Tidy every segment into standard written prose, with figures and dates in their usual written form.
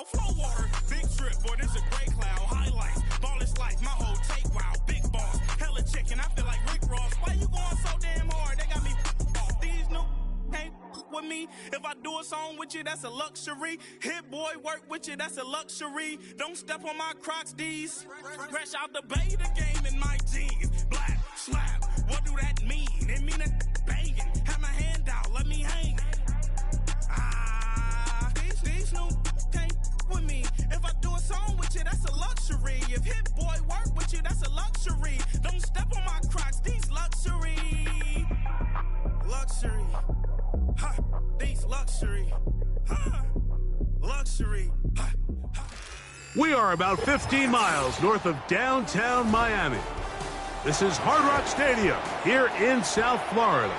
out. Flow water, big trip, boy, this a gray cloud. Highlights, ball is life, my whole take, wow. Big boss, hella chicken, I feel like Rick Ross. Why you going so damn hard? They got me off. These new can't with me. If I do a song with you, that's a luxury. Hit boy, work with you, that's a luxury. Don't step on my Crocs, D's. Fresh out the bay, the game in my jeans. Black, slap, what do that mean? It mean that banging. Have my hand out, let me hang. These new can't with me. If I do a song with you, that's a luxury. If hit boy work with you, that's a luxury. Don't step on my Crocs, these luxury. Luxury. Ha, these luxury. Ha, luxury. Ha, ha. We are about 15 miles north of downtown Miami. This is Hard Rock Stadium here in South Florida.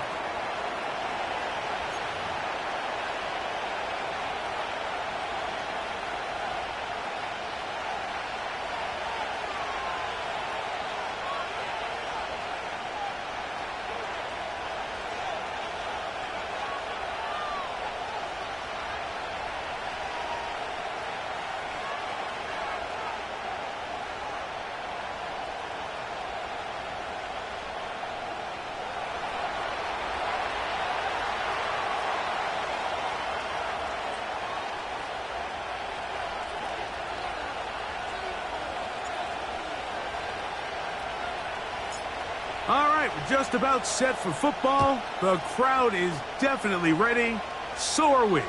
All right, we're just about set for football. The crowd is definitely ready. So are we.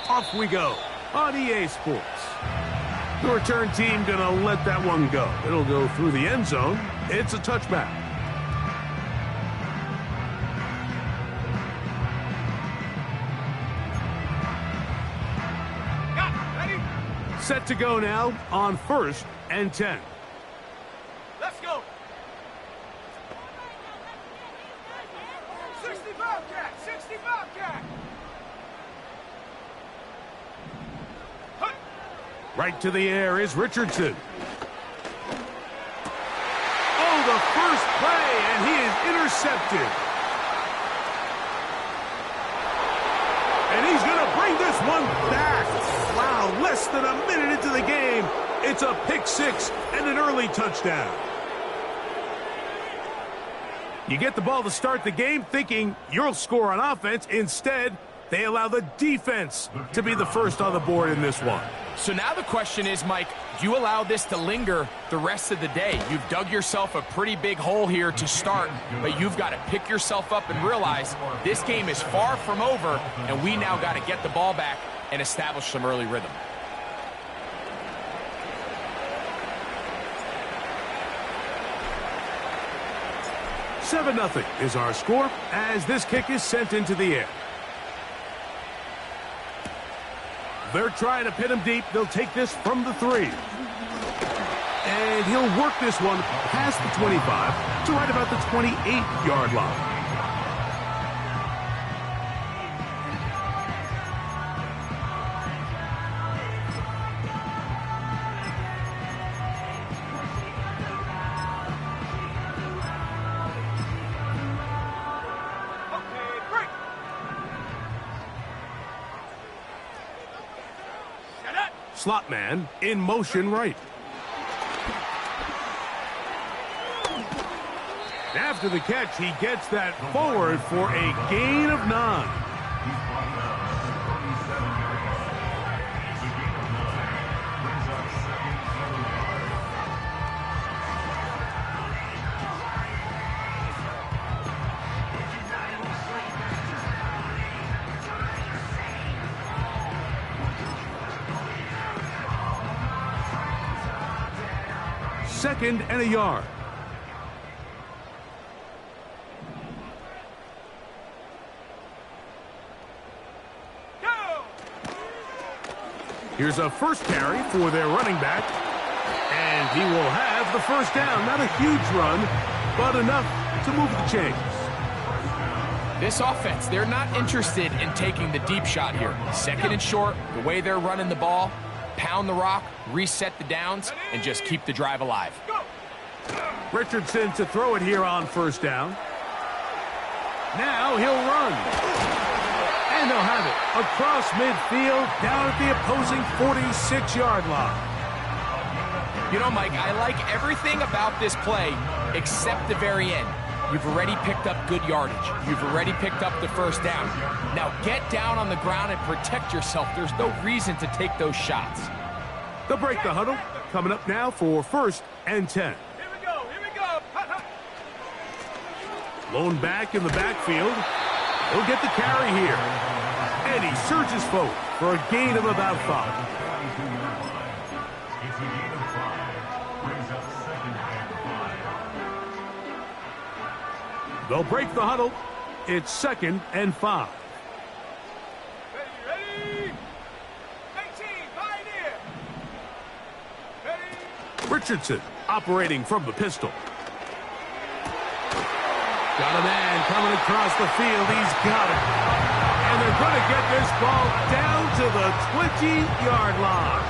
Off we go on EA Sports. The return team gonna let that one go. It'll go through the end zone. It's a touchback. Ready? Set to go now on 1st and 10. Let's go. 60 Bobcat! Right to the air is Richardson. Oh, the first play, and he is intercepted. And he's going to bring this one back. Wow, less than a minute into the game. It's a pick six and an early touchdown. You get the ball to start the game thinking you'll score on offense. Instead, they allow the defense to be the first on the board in this one. So now the question is, Mike, do you allow this to linger the rest of the day? You've dug yourself a pretty big hole here to start, but you've got to pick yourself up and realize this game is far from over, and we now got to get the ball back and establish some early rhythm. Seven 0 is our score as this kick is sent into the air. They're trying to pin him deep. They'll take this from the 3. And he'll work this one past the 25 to right about the 28-yard line. Slot man in motion right. After the catch, he gets that forward for a gain of 9. Second and a yard. Here's a first carry for their running back. And he will have the first down. Not a huge run, but enough to move the chains. This offense, they're not interested in taking the deep shot here. Second and short, the way they're running the ball, pound the rock, reset the downs, and just keep the drive alive. Richardson to throw it here on first down. Now he'll run. And And they'll have it across midfield, down at the opposing 46-yard line. You know, Mike, I like everything about this play except the very end. You've already picked up good yardage. You've already picked up the first down. Now get down on the ground and protect yourself. There's no reason to take those shots. They'll break the huddle. Coming up now for 1st and 10. Here we go, here we go. Lone back in the backfield. He'll get the carry here. And he surges forward for a gain of about 5. They'll break the huddle. It's 2nd and 5. Ready? 18, pioneer. Ready? Richardson operating from the pistol. Got a man coming across the field. He's got it. And they're going to get this ball down to the 20-yard line.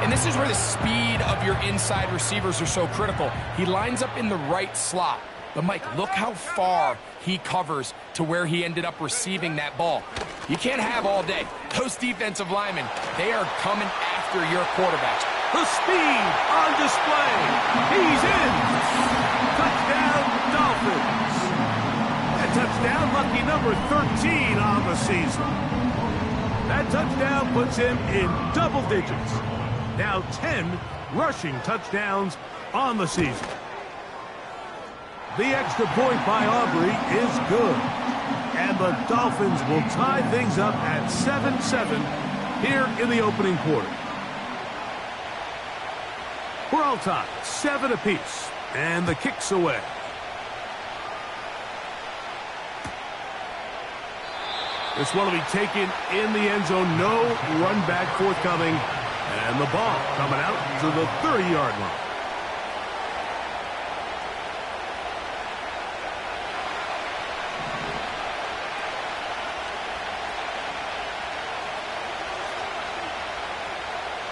And this is where the speed of your inside receivers are so critical. He lines up in the right slot. But, Mike, look how far he covers to where he ended up receiving that ball. You can't have all day. Those defensive linemen, they are coming after your quarterback. The speed on display. He's in. Touchdown, Dolphins. That touchdown, lucky number 13 on the season. That touchdown puts him in double digits. Now 10 rushing touchdowns on the season. The extra point by Aubrey is good. And the Dolphins will tie things up at 7-7 here in the opening quarter. We're all tied, 7 apiece. And the kick's away. This one will be taken in the end zone. No run back forthcoming. And the ball coming out to the 30-yard line.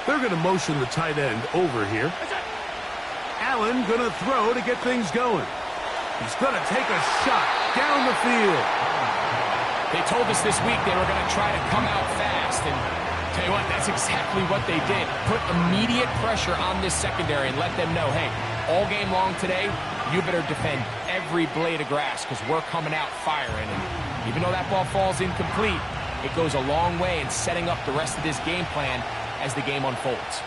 They're going to motion the tight end over here. Allen going to throw to get things going. He's going to take a shot down the field. They told us this week they were going to try to come out fast. And tell you what, that's exactly what they did. Put immediate pressure on this secondary and let them know, hey, all game long today, you better defend every blade of grass because we're coming out firing. And even though that ball falls incomplete, it goes a long way in setting up the rest of this game plan as the game unfolds.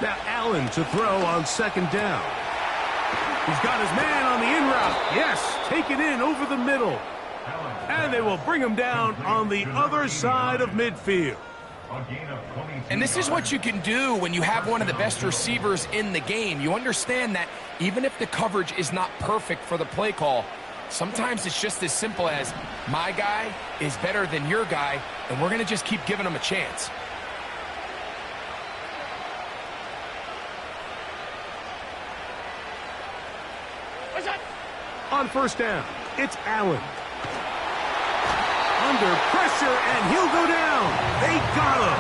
Now Allen to throw on 2nd down. He's got his man on the in route. Yes, take it in over the middle. And they will bring him down on the other side of midfield. And this is what you can do when you have one of the best receivers in the game. You understand that even if the coverage is not perfect for the play call, sometimes it's just as simple as my guy is better than your guy, and we're going to just keep giving him a chance. On 1st down, it's Allen. Under pressure, and he'll go down. They got him.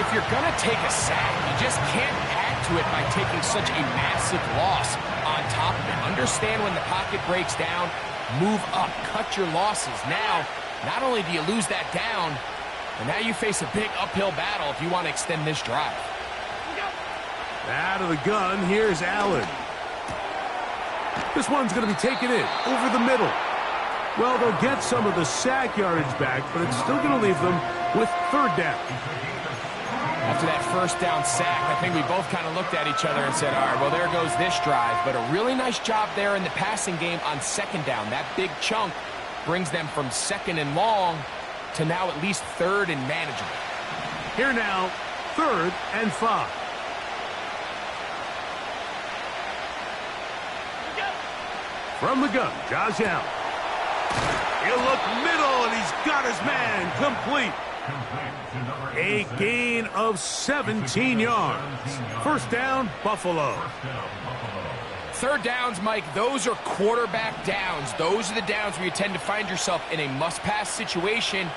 If you're going to take a sack, you just can't add to it by taking such a massive loss on top of it. Understand when the pocket breaks down, move up, cut your losses. Now, not only do you lose that down, but now you face a big uphill battle if you want to extend this drive. Out of the gun, here's Allen. This one's going to be taken in over the middle. Well, they'll get some of the sack yardage back, but it's still going to leave them with 3rd down. After that 1st down sack, I think we both kind of looked at each other and said, all right, well, there goes this drive. But a really nice job there in the passing game on 2nd down. That big chunk brings them from 2nd and long to now at least 3rd and manageable. Here now, 3rd and 5. From the gun, Josh Allen. He'll look middle, and he's got his man complete. A gain of 17 yards. 1st down, Buffalo. 3rd downs, Mike, those are quarterback downs. Those are the downs where you tend to find yourself in a must-pass situation,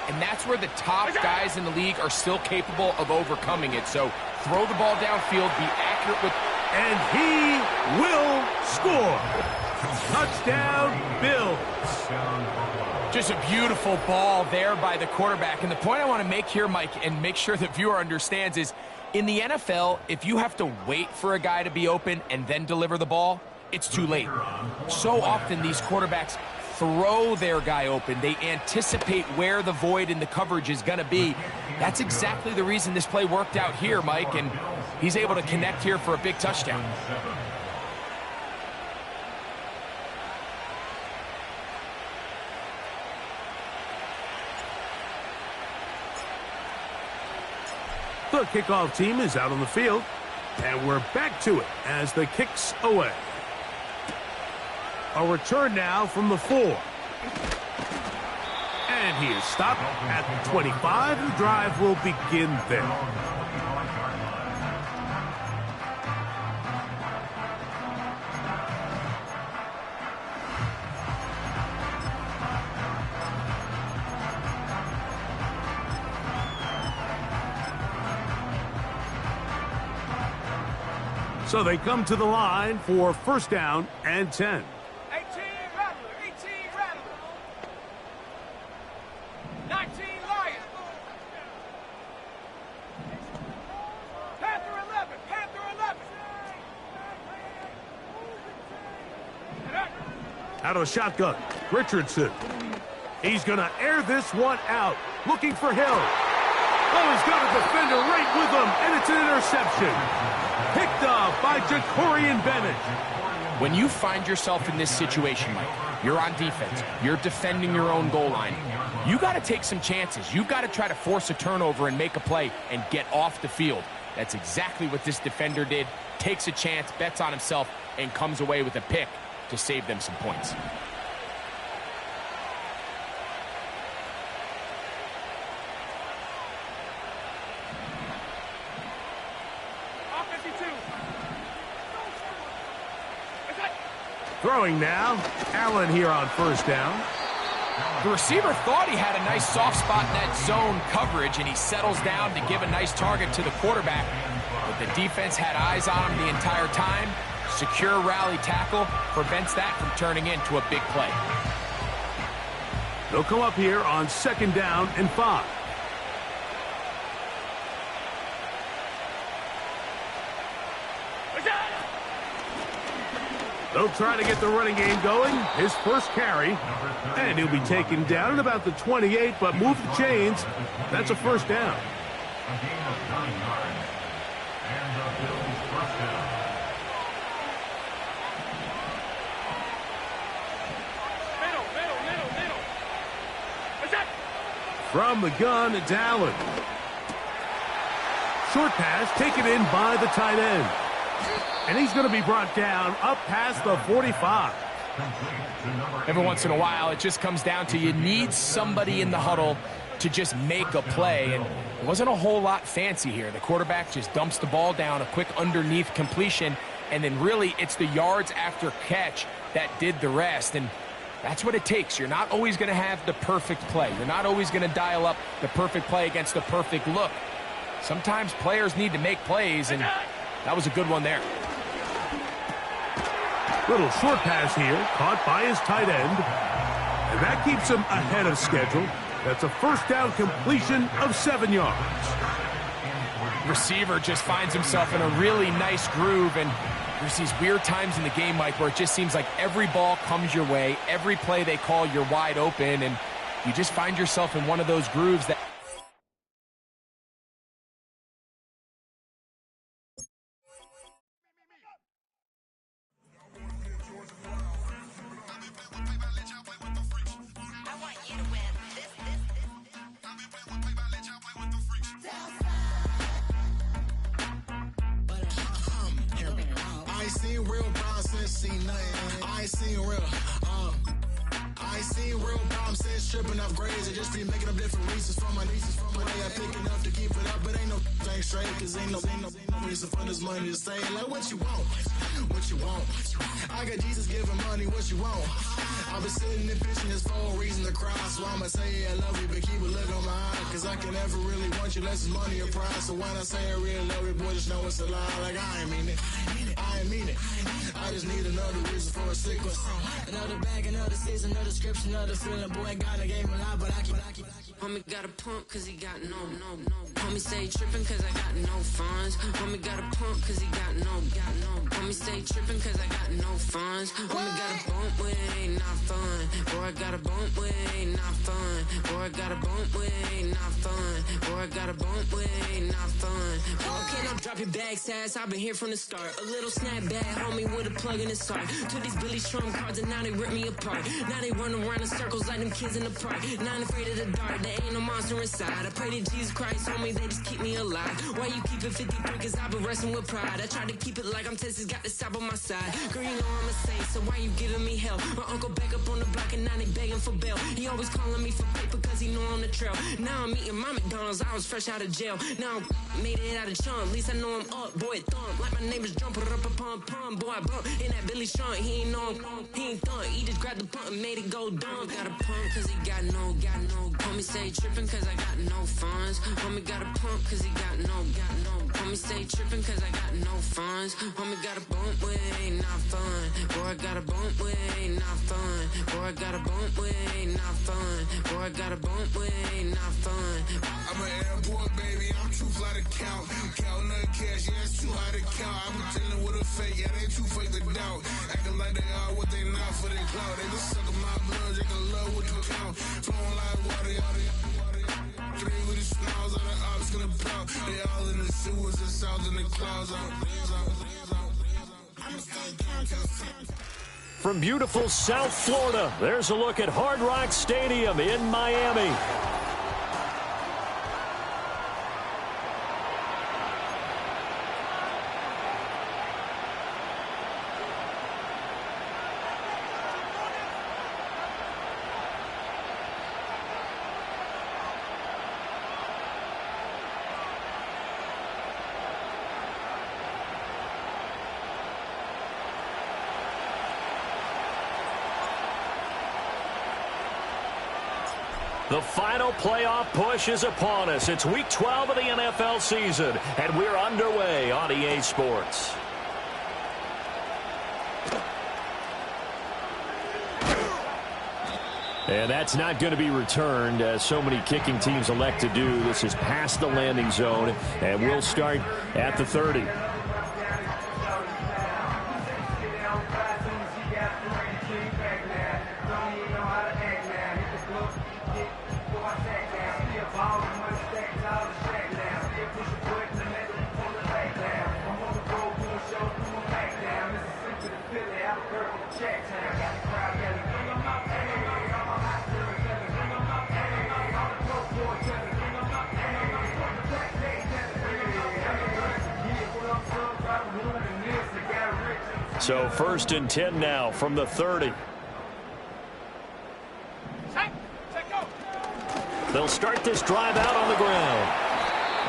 and that's where the top guys in the league are still capable of overcoming it. So throw the ball downfield, be accurate with and he will score. Touchdown, Bills. Just a beautiful ball there by the quarterback. And the point I want to make here, Mike, and make sure the viewer understands is, in the NFL, if you have to wait for a guy to be open and then deliver the ball, it's too late. So often these quarterbacks throw their guy open. They anticipate where the void in the coverage is going to be. That's exactly the reason this play worked out here, Mike, and he's able to connect here for a big touchdown. The kickoff team is out on the field, and we're back to it as the kick's away. A return now from the 4. And he is stopped at the 25. The drive will begin there. So they come to the line for first down and 10. 18 Rattler, 18 Rattler. 19 Lion. Panther 11, Panther 11. Out of the shotgun, Richardson. He's going to air this one out, looking for Hill. Oh, he's got a defender right with him, and it's an interception. Picked up by Jacorian Bennett. When you find yourself in this situation, Mike, you're on defense, you're defending your own goal line, you got to take some chances. You've got to try to force a turnover and make a play and get off the field. That's exactly what this defender did. Takes a chance, bets on himself, and comes away with a pick to save them some points. Throwing now, Allen here on first down. The receiver thought he had a nice soft spot in that zone coverage, and he settles down to give a nice target to the quarterback. But the defense had eyes on him the entire time. Secure rally tackle prevents that from turning into a big play. They'll come up here on second down and 5. They'll try to get the running game going. His first carry. And he'll be taken down at about the 28, but move the chains. That's a first down. From the gun, it's Allen. Short pass taken in by the tight end. And he's going to be brought down up past the 45. Every once in a while, it just comes down to you need somebody in the huddle to just make a play. And it wasn't a whole lot fancy here. The quarterback just dumps the ball down, a quick underneath completion, and then really it's the yards after catch that did the rest. And that's what it takes. You're not always going to have the perfect play. You're not always going to dial up the perfect play against the perfect look. Sometimes players need to make plays, and that was a good one there. Little short pass here, caught by his tight end. And that keeps him ahead of schedule. That's a first down completion of 7 yards. Receiver just finds himself in a really nice groove, and there's these weird times in the game, Mike, where it just seems like every ball comes your way, every play they call, you're wide open, and you just find yourself in one of those grooves that... I ain't seen real problems since seen nothing. I ain't seen real, I ain't seen real problems since tripping off grades. I just be making up different reasons for my nieces. From my day I pick enough to keep it up, but ain't no thing straight, cause ain't no reason for this money to stay. Like what you want, what you want. I got Jesus giving money, what you want. I've been sitting and pitching this for a reason to cry. So I'ma say I love you, but keep a look on my eye. Cause I can never really want you unless it's money or pride. So when I say I really love you, boy, just know it's a lie. Like I ain't mean it. I ain't mean it. I just need another reason for a sequence. Another bag, another season, another description, another feeling. Boy, God, I gave him a lot, but I keep. Homie got a pump cause he got no. Homie stay trippin' cause I got no funds. Homie got a pump cause he got no. Homie stay trippin' cause I got no funds. Homie got a bump with it ain't not fun. Boy, I got a bump with it ain't not fun. Boy, I got a bump with it ain't not fun. Boy, I got a bump with it ain't not fun. Boy, can I drop your bag, sass? I've been here from the start. A little snapback, homie, with a plug in his heart. To these Billy Trump cards and now they rip me apart. Now they run around in circles like them kids in the park. Now I'm afraid of the dark. There ain't no monster inside. I pray to Jesus Christ, homie, they just keep me alive. Why you keep it 53? Cause I've been wrestling with pride. I try to keep it like I'm Texas, got the stop on my side. Girl, you know I'm a saint, so why you giving me hell? My uncle back up on the block and now they begging for bail. He always calling me for paper cause he know I'm the trail. Now I'm eating my McDonald's, I was fresh out of jail. Now I made it out of chunk, at least I know I'm up. Boy, thump, like my name is Jumper up a pump. Boy, I bump in that Billy Trump, he ain't know he ain't thump. He just grabbed the pump and made it go dumb. Got a pump cause he got no. Homie stay trippin' cause I got no funds. Homie got a pump cause he got no. Homie stay trippin' cause I got no funds. Homie got a bump with it ain't not fun. Boy, I got a bump with it ain't not fun. Boy, I got a bump with it ain't not fun. Boy, I got a bump with it ain't not fun. I'm an airport baby, I'm too fly to count. Counting the cash, yeah, it's too high to count. I'm dealing with a fake, yeah, they too fake to doubt. Acting like they are what they not for their clout. They just suckin' my blood, they can love what you count. Flowing like water, three with the smiles on the ops gonna pop. They all in the sewers and south in the clouds. From beautiful South Florida, there's a look at Hard Rock Stadium in Miami. The final playoff push is upon us. It's Week 12 of the NFL season, and we're underway on EA Sports. And that's not going to be returned, as so many kicking teams elect to do. This is past the landing zone, and we'll start at the 30. So 1st and 10 now from the 30. They'll start this drive out on the ground.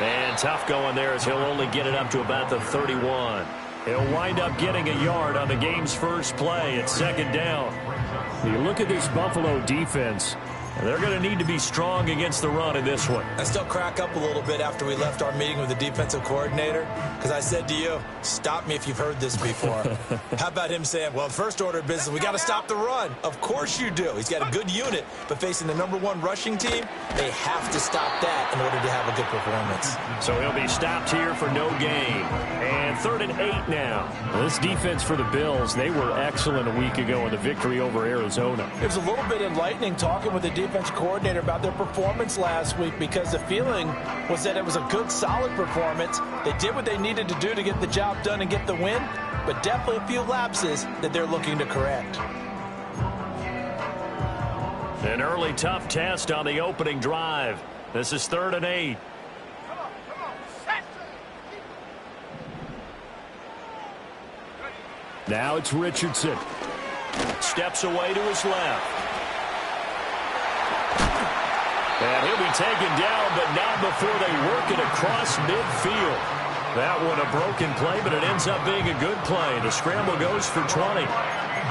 And tough going there as he'll only get it up to about the 31. He'll wind up getting a yard on the game's first play at 2nd down. You look at this Buffalo defense. They're going to need to be strong against the run in this one. I still crack up a little bit after we left our meeting with the defensive coordinator, because I said to you, stop me if you've heard this before. How about him saying, well, first order of business, we got to stop the run. Of course you do. He's got a good unit, but facing the #1 rushing team, they have to stop that in order to have a good performance. So he'll be stopped here for no gain. And 3rd and 8 now. This defense for the Bills, they were excellent a week ago in the victory over Arizona. It was a little bit enlightening talking with the defense coordinator about their performance last week, because the feeling was that it was a good, solid performance. They did what they needed to do to get the job done and get the win, but definitely a few lapses that they're looking to correct. An early tough test on the opening drive. This is 3rd and 8. Now it's Richardson. Steps away to his left. And he'll be taken down, but not before they work it across midfield. That one a broken play, but it ends up being a good play. The scramble goes for 20.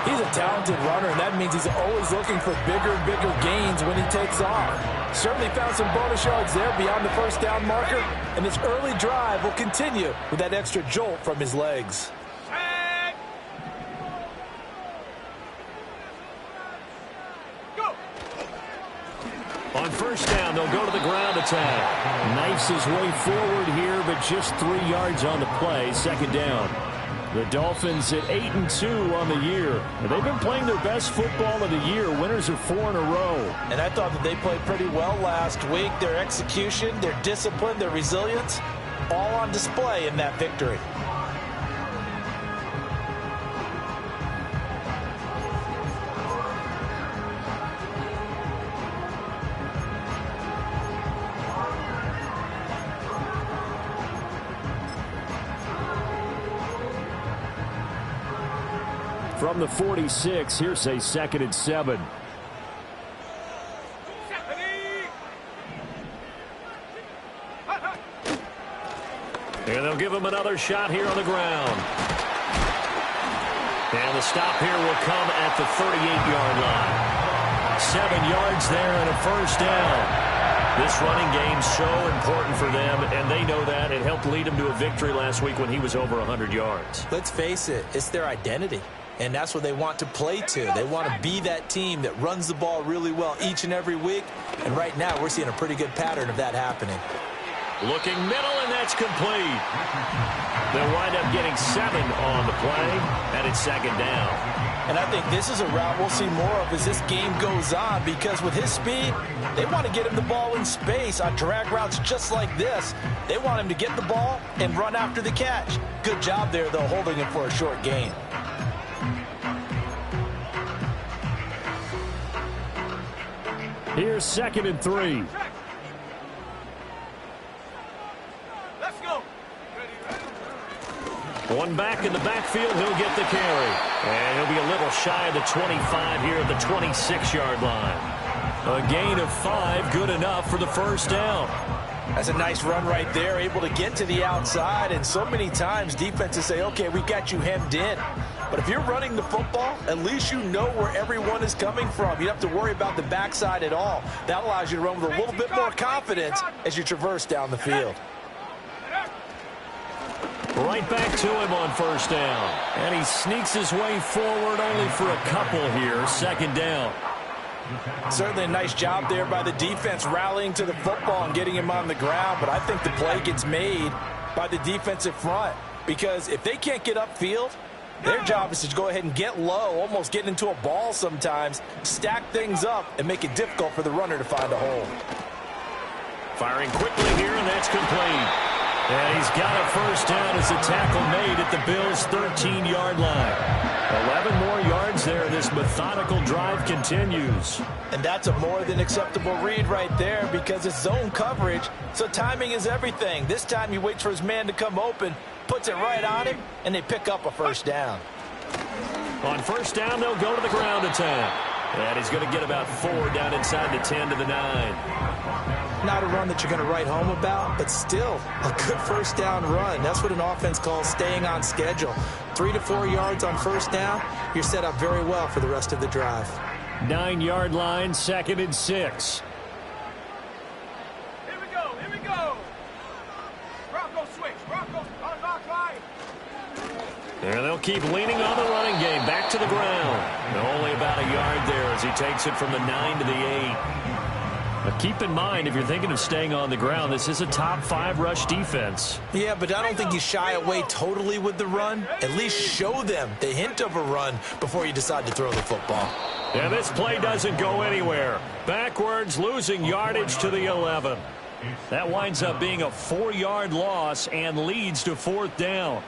He's a talented runner, and that means he's always looking for bigger and bigger gains when he takes off. Certainly found some bonus yards there beyond the first down marker, and this early drive will continue with that extra jolt from his legs. On first down, they'll go to the ground attack. Knifes his way forward here, but just 3 yards on the play. Second down. The Dolphins at 8-2 on the year. They've been playing their best football of the year. Winners of 4 in a row. And I thought that they played pretty well last week. Their execution, their discipline, their resilience, all on display in that victory. From the 46, here's a 2nd and 7. And they'll give him another shot here on the ground. And the stop here will come at the 38-yard line. 7 yards there and a first down. This running game's so important for them, and they know that. It helped lead them to a victory last week when he was over 100 yards. Let's face it, it's their identity. And that's what they want to play to. They want to be that team that runs the ball really well each and every week. And right now, we're seeing a pretty good pattern of that happening. Looking middle, and that's complete. They'll wind up getting 7 on the play, and it's 2nd down. And I think this is a route we'll see more of as this game goes on, because with his speed, they want to get him the ball in space on drag routes just like this. They want him to get the ball and run after the catch. Good job there, though, holding him for a short gain. Here's 2nd and 3. Let's go. One back in the backfield, he'll get the carry. And he'll be a little shy of the 25 here at the 26-yard line. A gain of 5, good enough for the first down. That's a nice run right there, able to get to the outside. And so many times defenses say, okay, we got you hemmed in. But if you're running the football, at least you know where everyone is coming from. You don't have to worry about the backside at all. That allows you to run with a little bit more confidence as you traverse down the field. Right back to him on first down. And he sneaks his way forward only for a couple here. 2nd down. Certainly a nice job there by the defense rallying to the football and getting him on the ground. But I think the play gets made by the defensive front, because if they can't get upfield, their job is to go ahead and get low, almost get into a ball sometimes, stack things up, and make it difficult for the runner to find a hole. Firing quickly here, and that's complete. And he's got a first down as a tackle made at the Bills' 13-yard line. 11 more yards there. This methodical drive continues. And that's a more than acceptable read right there, because it's zone coverage, so timing is everything. This time he waits for his man to come open, puts it right on him, and they pick up a first down. On first down, they'll go to the ground attack. And he's going to get about 4 down inside the 10 to the 9. Not a run that you're going to write home about, but still a good first down run. That's what an offense calls staying on schedule. 3 to 4 yards on first down, you're set up very well for the rest of the drive. 9-yard line, 2nd and 6. Here we go. Here we go. Bronco switch. Bronco unlock line. And they'll keep leaning on the running game. Back to the ground. Only about a yard there as he takes it from the 9 to the 8. Now keep in mind, if you're thinking of staying on the ground, this is a top 5 rush defense. Yeah, but I don't think you shy away totally with the run. At least show them the hint of a run before you decide to throw the football. And this play doesn't go anywhere. Backwards, losing yardage to the 11. That winds up being a 4-yard loss and leads to 4th down.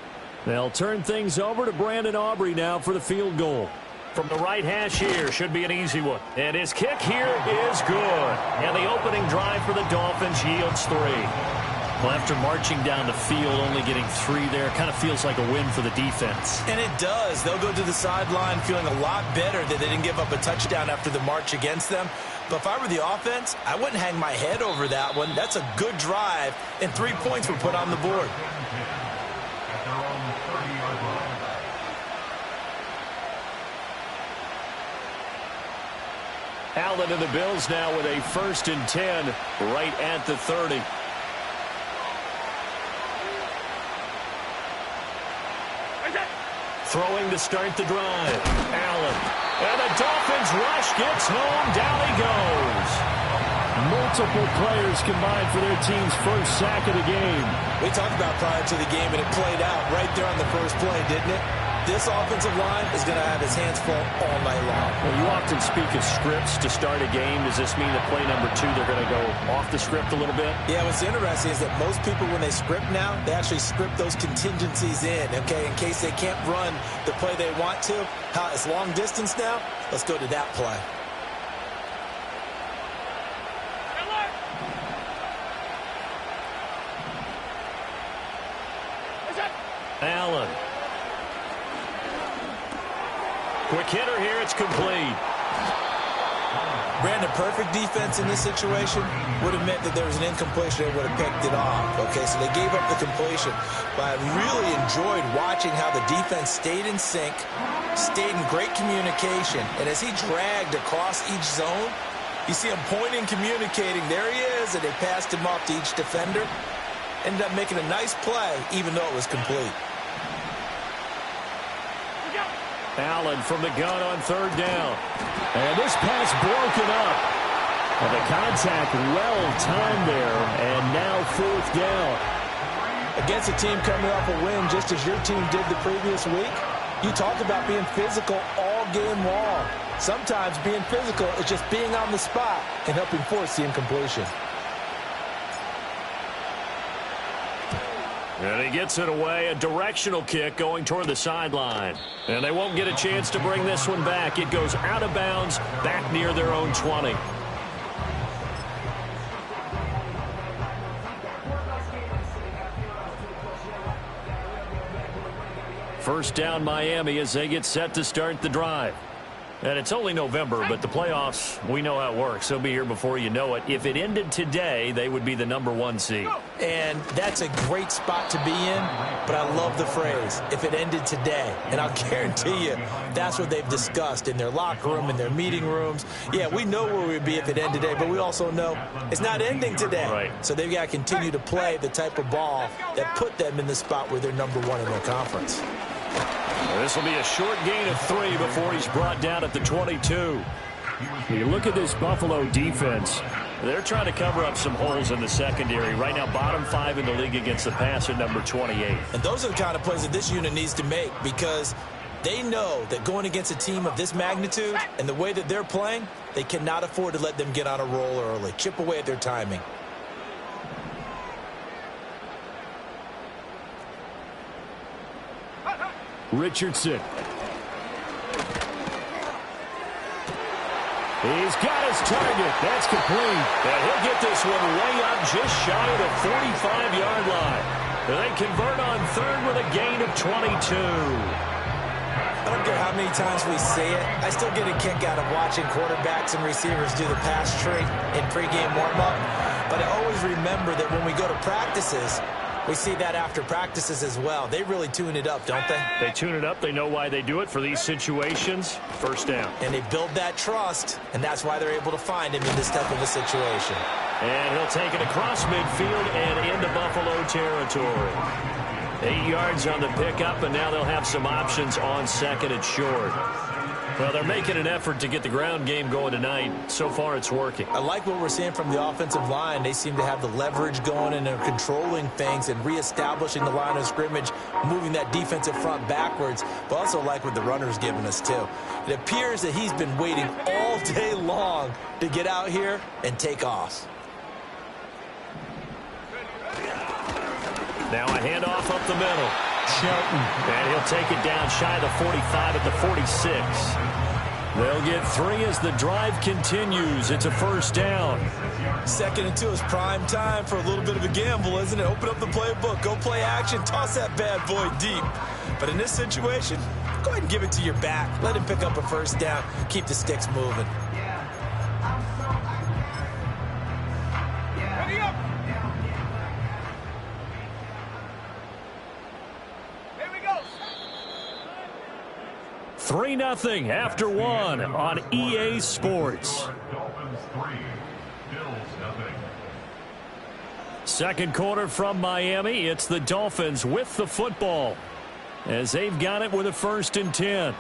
They'll turn things over to Brandon Aubrey now for the field goal. From the right hash here, should be an easy one. And his kick here is good. And the opening drive for the Dolphins yields 3. Well, after marching down the field, only getting 3 there, kind of feels like a win for the defense. And it does. They'll go to the sideline feeling a lot better that they didn't give up a touchdown after the march against them. But if I were the offense, I wouldn't hang my head over that one. That's a good drive, and 3 points were put on the board. Allen and the Bills now with a 1st and 10 right at the 30. Throwing to start the drive. Allen. And the Dolphins rush gets home. Down he goes. Multiple players combined for their team's first sack of the game. We talked about prior to the game, and it played out right there on the first play, didn't it? This offensive line is going to have his hands full all night long. Well, you often speak of scripts to start a game. Does this mean that play number 2, they're going to go off the script a little bit? Yeah, what's interesting is that most people, when they script now, they actually script those contingencies in, okay, in case they can't run the play they want to. It's long distance now. Let's go to that play. Allen. Quick hitter here. It's complete. Brandon, perfect defense in this situation would have meant that there was an incompletion. They would have picked it off. Okay, so they gave up the completion. But I really enjoyed watching how the defense stayed in sync, stayed in great communication. And as he dragged across each zone, you see him pointing, communicating. There he is, and they passed him off to each defender. Ended up making a nice play, even though it was complete. Allen from the gun on third down. And this pass broken up. And the contact well timed there. And now fourth down. Against a team coming off a win just as your team did the previous week, you talked about being physical all game long. Sometimes being physical is just being on the spot and helping force the incompletion. And he gets it away, a directional kick going toward the sideline. And they won't get a chance to bring this one back. It goes out of bounds, back near their own 20. First down Miami as they get set to start the drive. And it's only November, but the playoffs, we know how it works. They'll be here before you know it. If it ended today, they would be the #1 seed. And that's a great spot to be in, but I love the phrase, if it ended today. And I'll guarantee you, that's what they've discussed in their locker room, in their meeting rooms. Yeah, we know where we'd be if it ended today, but we also know it's not ending today. Right. So they've got to continue to play the type of ball that put them in the spot where they're #1 in their conference. This will be a short gain of 3 before he's brought down at the 22. You look at this Buffalo defense. They're trying to cover up some holes in the secondary. Right now, bottom 5 in the league against the pass at number 28. And those are the kind of plays that this unit needs to make because they know that going against a team of this magnitude and the way that they're playing, they cannot afford to let them get on a roll early. Chip away at their timing. Richardson. He's got his target. That's complete. And he'll get this one way up just shy of the 45-yard line. And they convert on third with a gain of 22. I don't care how many times we say it, I still get a kick out of watching quarterbacks and receivers do the pass tree in pregame warm-up. But I always remember that when we go to practices, we see that after practices as well. They really tune it up, don't they? They tune it up. They know why they do it for these situations. First down. And they build that trust, and that's why they're able to find him in this type of a situation. And he'll take it across midfield and into Buffalo territory. 8 yards on the pickup, and now they'll have some options on second and short. Well, they're making an effort to get the ground game going tonight. So far, it's working. I like what we're seeing from the offensive line. They seem to have the leverage going, and they're controlling things and reestablishing the line of scrimmage, moving that defensive front backwards, but also like what the runner's giving us, too. It appears that he's been waiting all day long to get out here and take off. Now a handoff up the middle. Shelton. And he'll take it down shy of the 45 at the 46. They'll get 3 as the drive continues. It's a first down. 2nd and 2 is prime time for a little bit of a gamble, isn't it? Open up the playbook. Go play action. Toss that bad boy deep. But in this situation, go ahead and give it to your back. Let him pick up a first down. Keep the sticks moving. Ready up. 3-0 after 1 on EA Sports. Second quarter from Miami. It's the Dolphins with the football as they've got it with a 1st and 10.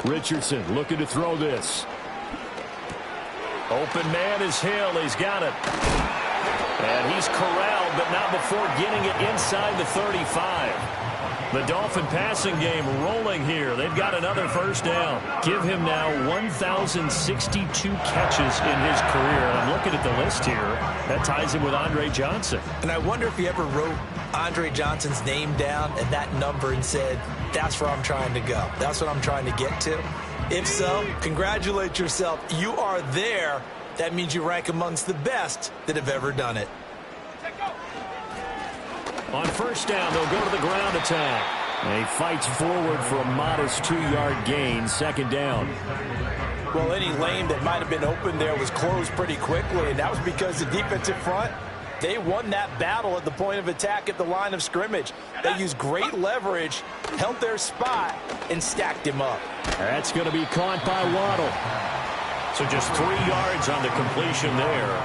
Richardson looking to throw this. Open man is Hill. He's got it. And he's corralled, but not before getting it inside the 35. The Dolphin passing game rolling here. They've got another first down. Give him now 1,062 catches in his career. And I'm looking at the list here. That ties him with Andre Johnson. And I wonder if he ever wrote Andre Johnson's name down and that number and said, that's where I'm trying to go. That's what I'm trying to get to. If so, congratulate yourself. You are there. That means you rank amongst the best that have ever done it. On first down, they'll go to the ground attack. And he fights forward for a modest 2-yard gain, second down. Well, any lane that might have been open there was closed pretty quickly, and that was because the defensive front, they won that battle at the point of attack at the line of scrimmage. They used great leverage, held their spot, and stacked him up. That's going to be caught by Waddle. So just 3 yards on the completion there.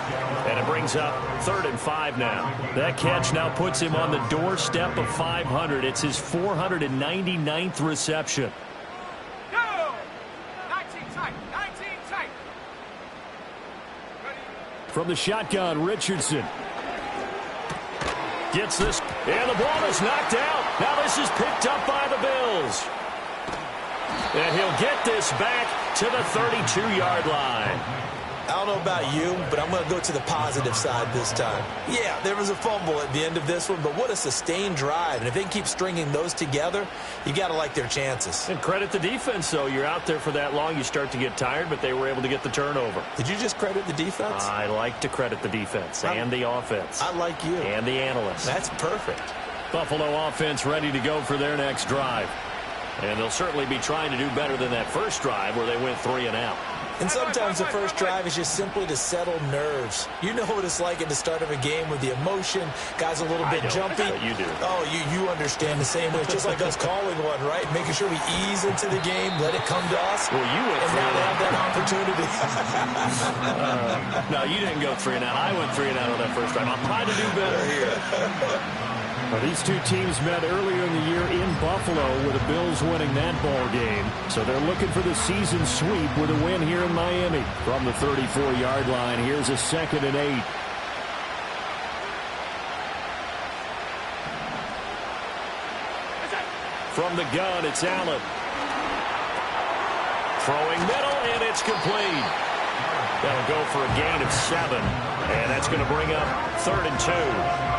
And it brings up 3rd and 5 now. That catch now puts him on the doorstep of 500. It's his 499th reception. Go! 19 tight, 19 tight. From the shotgun, Richardson. Gets this, and the ball is knocked out. Now this is picked up by the Bills. And he'll get this back to the 32-yard line. I don't know about you, but I'm going to go to the positive side this time. Yeah, there was a fumble at the end of this one, but what a sustained drive. And if they can keep stringing those together, you got to like their chances. And credit the defense, though. You're out there for that long, you start to get tired, but they were able to get the turnover. Did you just credit the defense? I like to credit the defense and the offense. I like you. And the analysts. That's perfect. Buffalo offense ready to go for their next drive. And they'll certainly be trying to do better than that first drive where they went 3 and out. And sometimes the first drive is just simply to settle nerves. You know what it's like at the start of a game with the emotion. Guys a little bit jumpy. But you do. Oh, you understand the same way. It's just like us calling one, right? Making sure we ease into the game, let it come to us. Well, you went and now they have that opportunity. No, you didn't go 3 and out. I went 3 and out on that first drive. I'm trying to do better here. Well, these two teams met earlier in the year in Buffalo with the Bills winning that ball game. So they're looking for the season sweep with a win here in Miami. From the 34-yard line, here's a 2nd and 8. From the gun, it's Allen. Throwing middle, and it's complete. That'll go for a gain of 7. And that's going to bring up 3rd and 2.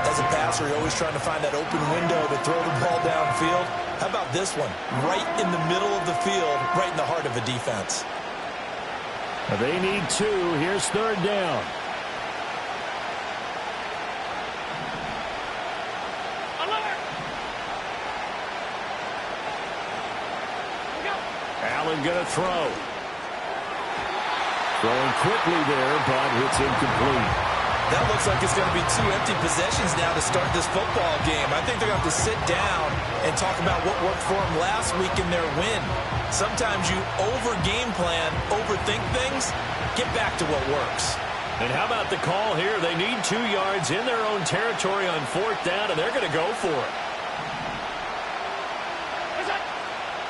As a passer, you're always trying to find that open window to throw the ball downfield. How about this one? Right in the middle of the field, right in the heart of a defense. They need 2. Here's 3rd down. Allen going to throw. Throwing quickly there, but it's incomplete. That looks like it's going to be 2 empty possessions now to start this football game. I think they're going to have to sit down and talk about what worked for them last week in their win. Sometimes you over-game plan, overthink things, get back to what works. And how about the call here? They need 2 yards in their own territory on 4th down, and they're going to go for it.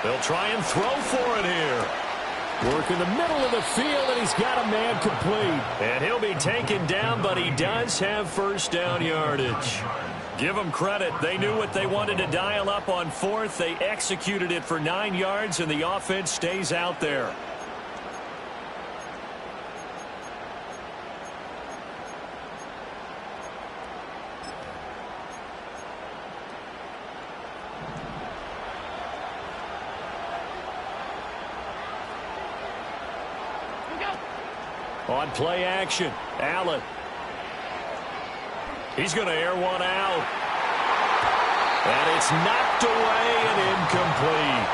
They'll try and throw for it here. Work in the middle of the field, and he's got a man complete. And he'll be taken down, but he does have first down yardage. Give them credit. They knew what they wanted to dial up on 4th. They executed it for 9 yards, and the offense stays out there. On play action, Allen. He's going to air one out. And it's knocked away and incomplete.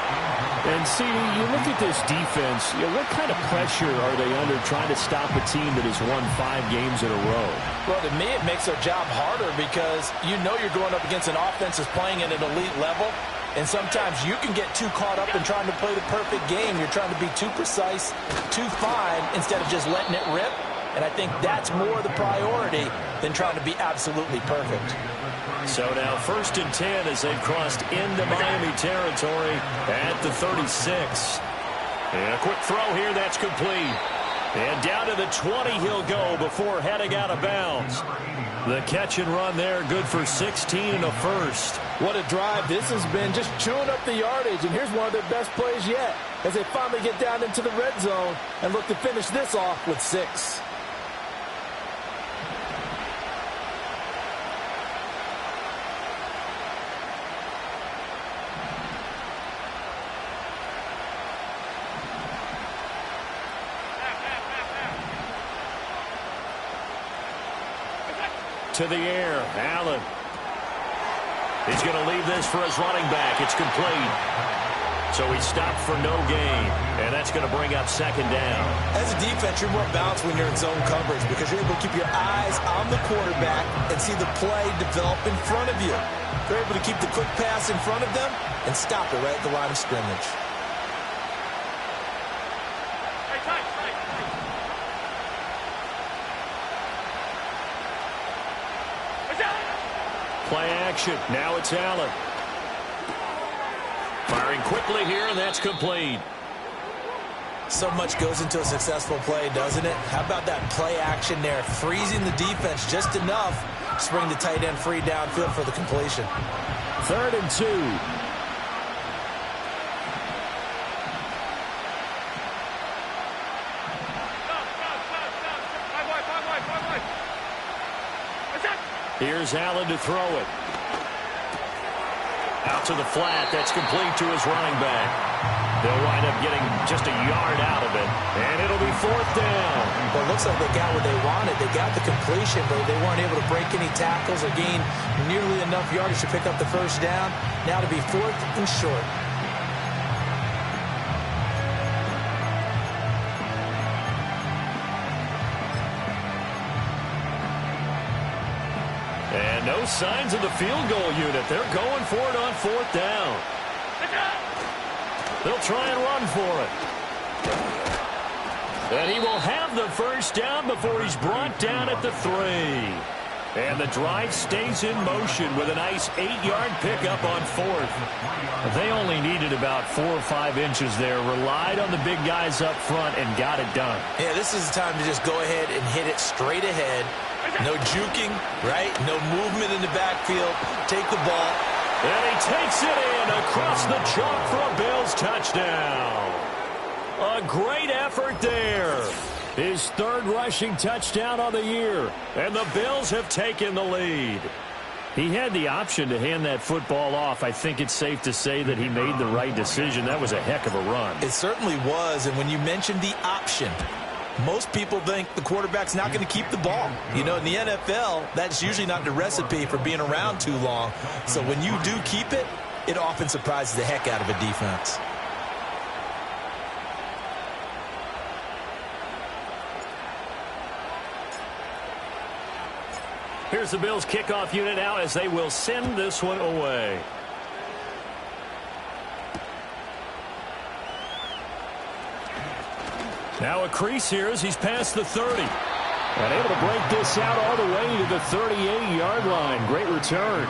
And see, you look at this defense, what kind of pressure are they under trying to stop a team that has won 5 games in a row? Well, to me, it makes their job harder because you know you're going up against an offense that's playing at an elite level. And sometimes you can get too caught up in trying to play the perfect game. You're trying to be too precise, too fine, instead of just letting it rip. And I think that's more the priority than trying to be absolutely perfect. So now 1st and 10 as they've crossed into Miami territory at the 36. And a quick throw here, that's complete. And down to the 20 he'll go before heading out of bounds. The catch and run there, good for 16 and a first. What a drive this has been, just chewing up the yardage. And here's one of their best plays yet, as they finally get down into the red zone and look to finish this off with 6. To the air, Allen. He's going to leave this for his running back. It's complete. So he stopped for no gain, and that's going to bring up second down. As a defense, you're more balanced when you're in zone coverage because you're able to keep your eyes on the quarterback and see the play develop in front of you. You're able to keep the quick pass in front of them and stop it right at the line of scrimmage. Play action. Now it's Allen. Firing quickly here, and that's complete. So much goes into a successful play, doesn't it? How about that play action there? Freezing the defense just enough to bring the tight end free downfield for the completion. 3rd and 2. Here's Allen to throw it. Out to the flat. That's complete to his running back. They'll wind up getting just a yard out of it. And it'll be 4th down. Well, it looks like they got what they wanted. They got the completion, but they weren't able to break any tackles or gain nearly enough yardage to pick up the first down. Now to be 4th and short. And no signs of the field goal unit. They're going for it on 4th down. They'll try and run for it. And he will have the first down before he's brought down at the 3. And the drive stays in motion with a nice 8-yard pickup on 4th. They only needed about 4 or 5 inches there. Relied on the big guys up front and got it done. Yeah, this is the time to just go ahead and hit it straight ahead. No juking, right? No movement in the backfield. Take the ball. And he takes it in across the chalk for a Bills touchdown. A great effort there. His 3rd rushing touchdown of the year. And the Bills have taken the lead. He had the option to hand that football off. I think it's safe to say that he made the right decision. That was a heck of a run. It certainly was. And when you mentioned the option, most people think the quarterback's not going to keep the ball. You know, in the NFL, that's usually not the recipe for being around too long. So when you do keep it, it often surprises the heck out of a defense. Here's the Bills kickoff unit now as they will send this one away. Now a crease here as he's past the 30. And able to break this out all the way to the 38-yard line. Great return.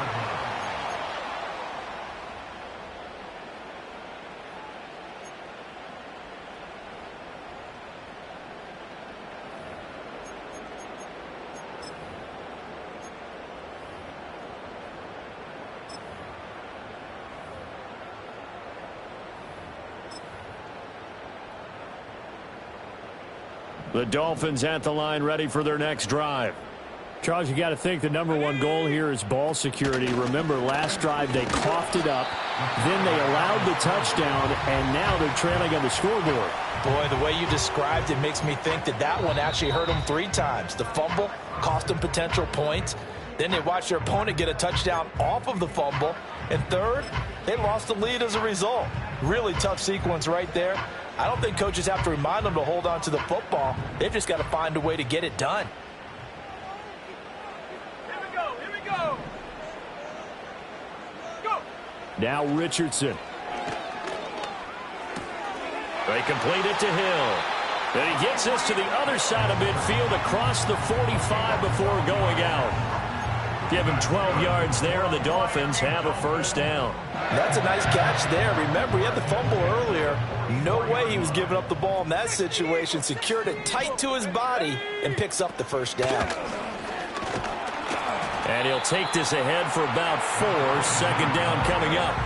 The Dolphins at the line ready for their next drive. Charles, you got to think the #1 goal here is ball security. Remember, last drive they coughed it up, then they allowed the touchdown, and now they're trailing on the scoreboard. Boy, the way you described it makes me think that that one actually hurt them 3 times. The fumble cost them potential points. Then they watched their opponent get a touchdown off of the fumble. And third, they lost the lead as a result. Really tough sequence right there. I don't think coaches have to remind them to hold on to the football. They've just got to find a way to get it done. Here we go. Here we go. Go. Now Richardson. They complete it to Hill. And he gets this to the other side of midfield across the 45 before going out. Give him 12 yards there, and the Dolphins have a first down. That's a nice catch there. Remember, he had the fumble earlier. No way he was giving up the ball in that situation. Secured it tight to his body and picks up the first down. And he'll take this ahead for about 4. Second down coming up.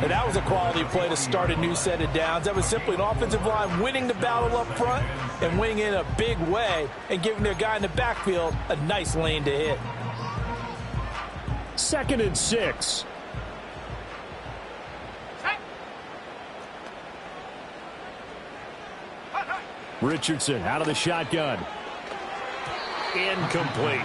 And that was a quality play to start a new set of downs. That was simply an offensive line winning the battle up front and winning in a big way and giving their guy in the backfield a nice lane to hit. 2nd and 6. Richardson out of the shotgun. Incomplete.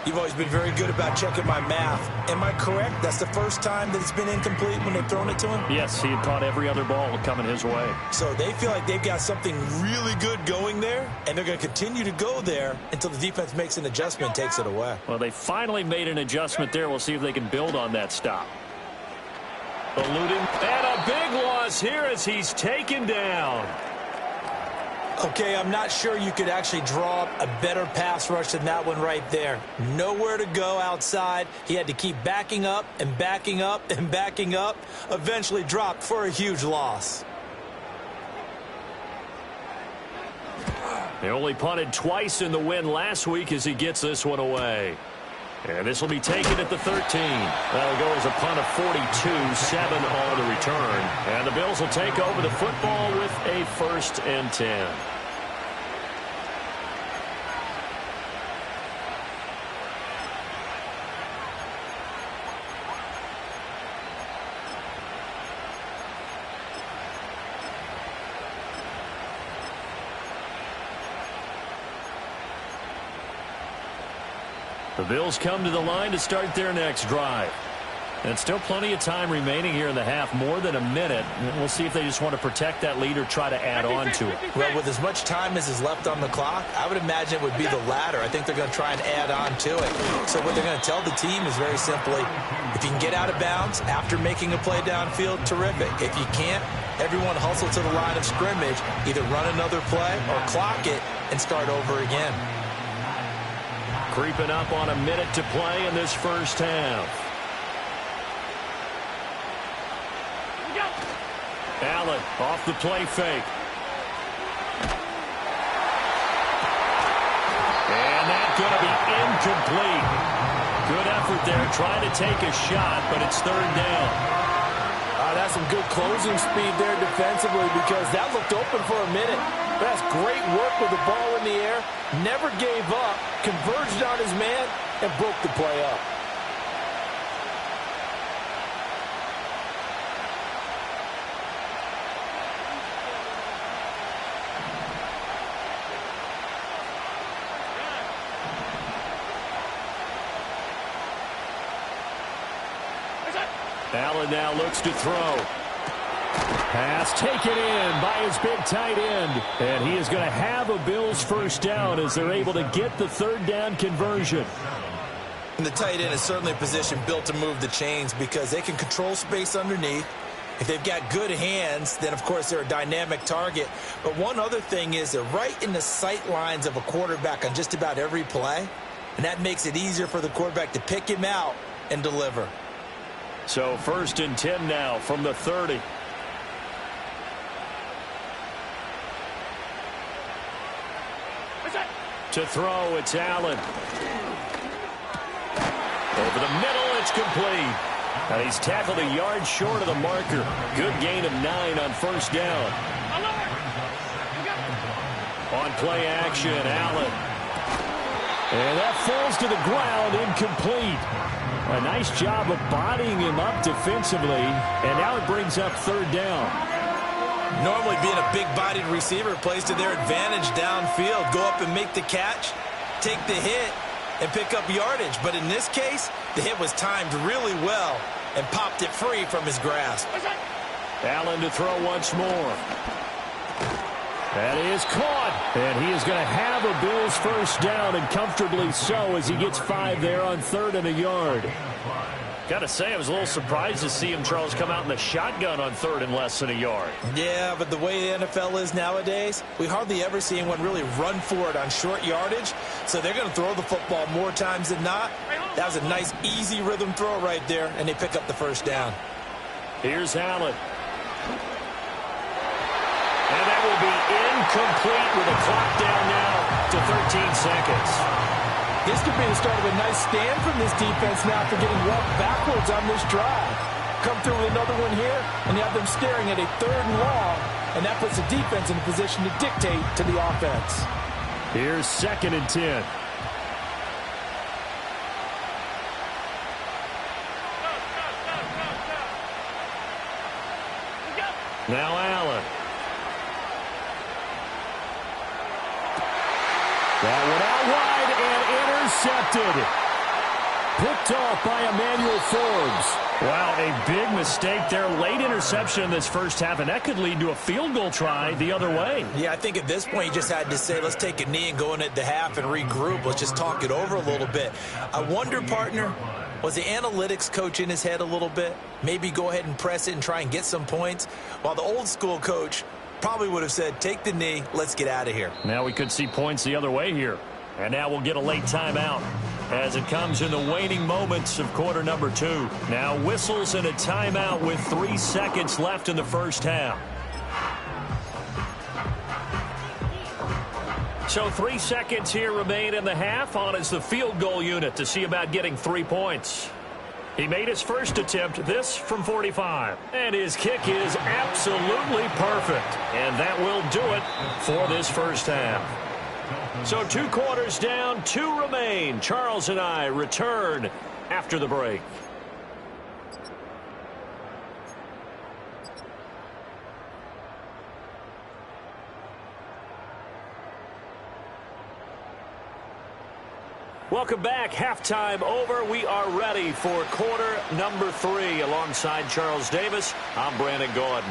You've always been very good about checking my math. Am I correct? That's the first time that it's been incomplete when they've thrown it to him? Yes, he had caught every other ball coming his way. So they feel like they've got something really good going there, and they're going to continue to go there until the defense makes an adjustment and takes it away. Well, they finally made an adjustment there. We'll see if they can build on that stop. Eluding. And a big loss here as he's taken down. Okay, I'm not sure you could actually draw up a better pass rush than that one right there. Nowhere to go outside. He had to keep backing up and backing up and backing up. Eventually dropped for a huge loss. They only punted twice in the win last week as he gets this one away. And this will be taken at the 13. That'll go as a punt of 42, 7 on the return. And the Bills will take over the football with a 1st and 10. The Bills come to the line to start their next drive. And still plenty of time remaining here in the half, more than a minute. And we'll see if they just want to protect that lead or try to add on to it. Well, with as much time as is left on the clock, I would imagine it would be the latter. I think they're going to try and add on to it. So what they're going to tell the team is very simply, if you can get out of bounds after making a play downfield, terrific. If you can't, everyone hustle to the line of scrimmage, either run another play or clock it and start over again. Creeping up on a minute to play in this first half. Allen off the play fake. And that's going to be incomplete. Good effort there trying to take a shot, but it's 3rd down. That's some good closing speed there defensively because that looked open for a minute. That's great work with the ball in the air. Never gave up, converged on his man, and broke the play up. Allen now looks to throw. Pass taken in by his big tight end. And he is going to have a Bills first down as they're able to get the 3rd down conversion. And the tight end is certainly a position built to move the chains because they can control space underneath. If they've got good hands, then, of course, they're a dynamic target. But one other thing is they're right in the sight lines of a quarterback on just about every play. And that makes it easier for the quarterback to pick him out and deliver. So 1st and 10 now from the 30. To throw, it's Allen. Over the middle, it's complete. And he's tackled a yard short of the marker. Good gain of 9 on 1st down. On play action, Allen. And that falls to the ground, incomplete. A nice job of bodying him up defensively, and now it brings up 3rd down. Normally being a big-bodied receiver plays to their advantage downfield. Go up and make the catch, take the hit, and pick up yardage. But in this case, the hit was timed really well and popped it free from his grasp. Allen to throw once more. That is caught, and he is going to have a Bills first down, and comfortably so as he gets 5 there on 3rd and a yard. Got to say, I was a little surprised to see him, Charles, come out in the shotgun on 3rd and less than a yard. Yeah, but the way the NFL is nowadays, we hardly ever see anyone really run for it on short yardage. So they're going to throw the football more times than not. That was a nice, easy rhythm throw right there, and they pick up the first down. Here's Allen. And that will be incomplete with a clock down now to 13 seconds. This could be the start of a nice stand from this defense now after getting walked backwards on this drive. Come through with another one here, and you have them staring at a 3rd and long, and that puts the defense in a position to dictate to the offense. Here's 2nd and 10. Now Allen. That one out wide and intercepted. Picked off by Emmanuel Forbes. Wow, a big mistake there. Late interception in this first half, and that could lead to a field goal try the other way. Yeah, I think at this point you just had to say, let's take a knee and go in at the half and regroup. Let's just talk it over a little bit. I wonder, partner, was the analytics coach in his head a little bit? Maybe go ahead and press it and try and get some points? While the old school coach probably would have said, take the knee, let's get out of here. Now we could see points the other way here. And now we'll get a late timeout as it comes in the waning moments of quarter number 2. Now whistles and a timeout with 3 seconds left in the first half. So 3 seconds here remain in the half. On is the field goal unit to see about getting 3 points. He made his first attempt, this from 45. And his kick is absolutely perfect. And that will do it for this first half. So 2 quarters down, 2 remain. Charles and I return after the break. Welcome back. Halftime over. We are ready for quarter number 3. Alongside Charles Davis, I'm Brandon Gordon.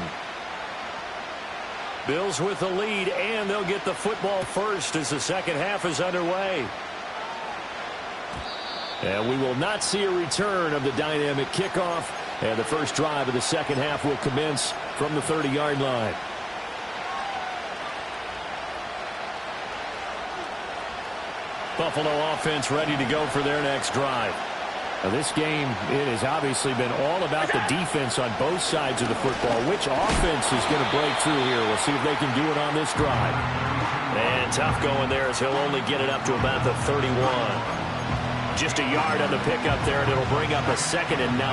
Bills with the lead, and they'll get the football first as the second half is underway. And we will not see a return of the dynamic kickoff, and the first drive of the second half will commence from the 30-yard line. Buffalo offense ready to go for their next drive. Now this game, it has obviously been all about the defense on both sides of the football. Which offense is going to break through here? We'll see if they can do it on this drive. And tough going there as he'll only get it up to about the 31. Just a yard on the pickup there, and it'll bring up a 2nd and 9.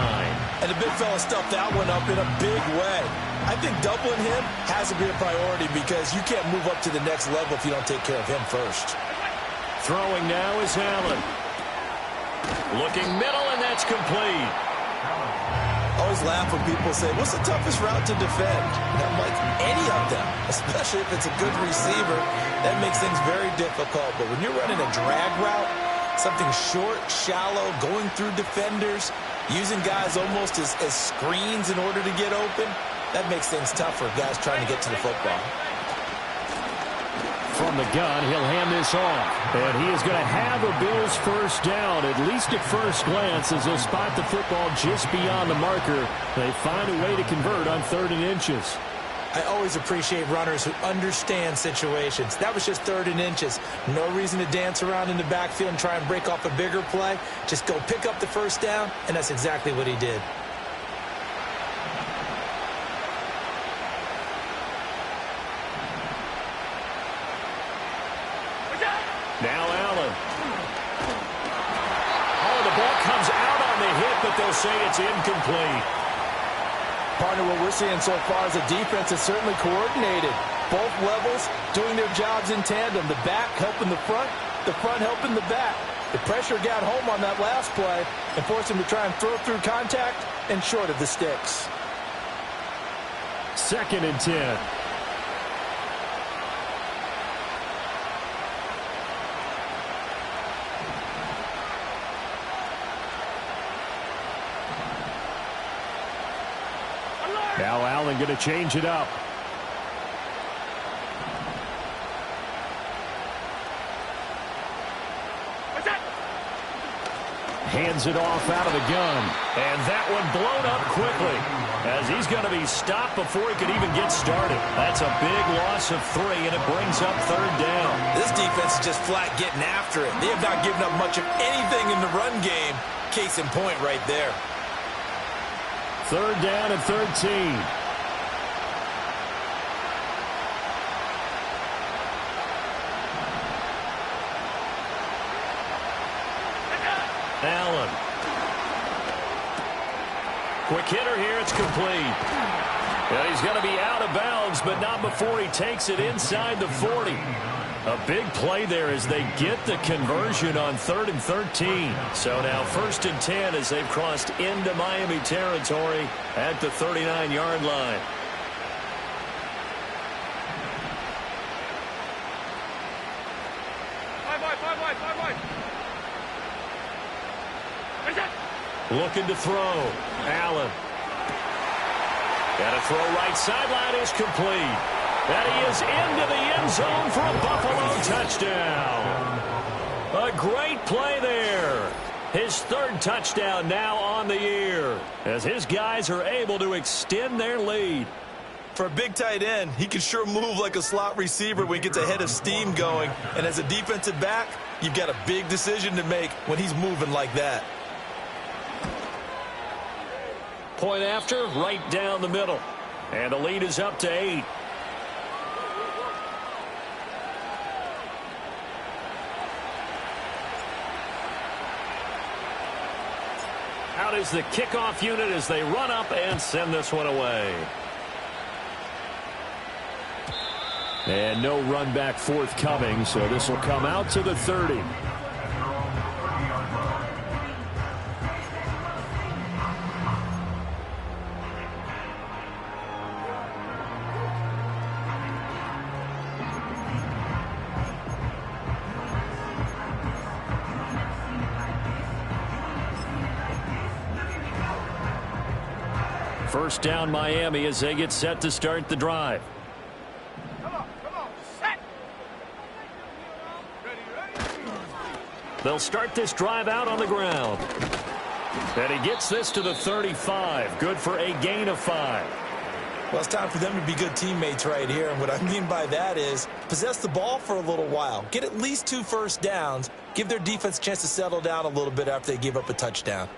And the big fella stuffed that one up in a big way. I think doubling him has to be a priority because you can't move up to the next level if you don't take care of him first. Throwing now is Allen. Looking middle, and that's complete. I always laugh when people say, what's the toughest route to defend? And I'm like, any of them, especially if it's a good receiver. That makes things very difficult. But when you're running a drag route, something short, shallow, going through defenders, using guys almost as screens in order to get open, that makes things tough for guys trying to get to the football. From the gun, he'll hand this off. And he is going to have a Bills first down, at least at first glance, as they'll spot the football just beyond the marker. They find a way to convert on 3rd and inches. I always appreciate runners who understand situations. That was just 3rd and inches. No reason to dance around in the backfield and try and break off a bigger play. Just go pick up the first down, and that's exactly what he did. Now Allen. Oh, the ball comes out on the hit, but they'll say it's incomplete. Partner, what we're seeing so far is a defense that's certainly coordinated. Both levels doing their jobs in tandem. The back helping the front helping the back. The pressure got home on that last play and forced him to try and throw through contact and short of the sticks. 2nd and 10. Now Allen going to change it up. Hands it off out of the gun. And that one blown up quickly, as he's going to be stopped before he can even get started. That's a big loss of 3, and it brings up 3rd down. This defense is just flat getting after it. They have not given up much of anything in the run game. Case in point right there. 3rd down and 13. Allen. Quick hitter here. It's complete. And he's going to be out of bounds, but not before he takes it inside the 40. A big play there as they get the conversion on 3rd and 13. So now 1st and 10 as they've crossed into Miami territory at the 39-yard line. Looking to throw. Allen. Got to throw right sideline is complete. And he is into the end zone for a Buffalo touchdown. A great play there. His 3rd touchdown now on the year, as his guys are able to extend their lead. For a big tight end, he can sure move like a slot receiver when he gets a head of steam going. And as a defensive back, you've got a big decision to make when he's moving like that. Point after, right down the middle. And the lead is up to 8. Out is the kickoff unit as they run up and send this one away. And no run back forthcoming, so this will come out to the 30. First down Miami as they get set to start the drive. Come on, set. Ready. They'll start this drive out on the ground. And he gets this to the 35. Good for a gain of 5. Well, it's time for them to be good teammates right here. And what I mean by that is possess the ball for a little while. Get at least 2 first downs. Give their defense a chance to settle down a little bit after they give up a touchdown.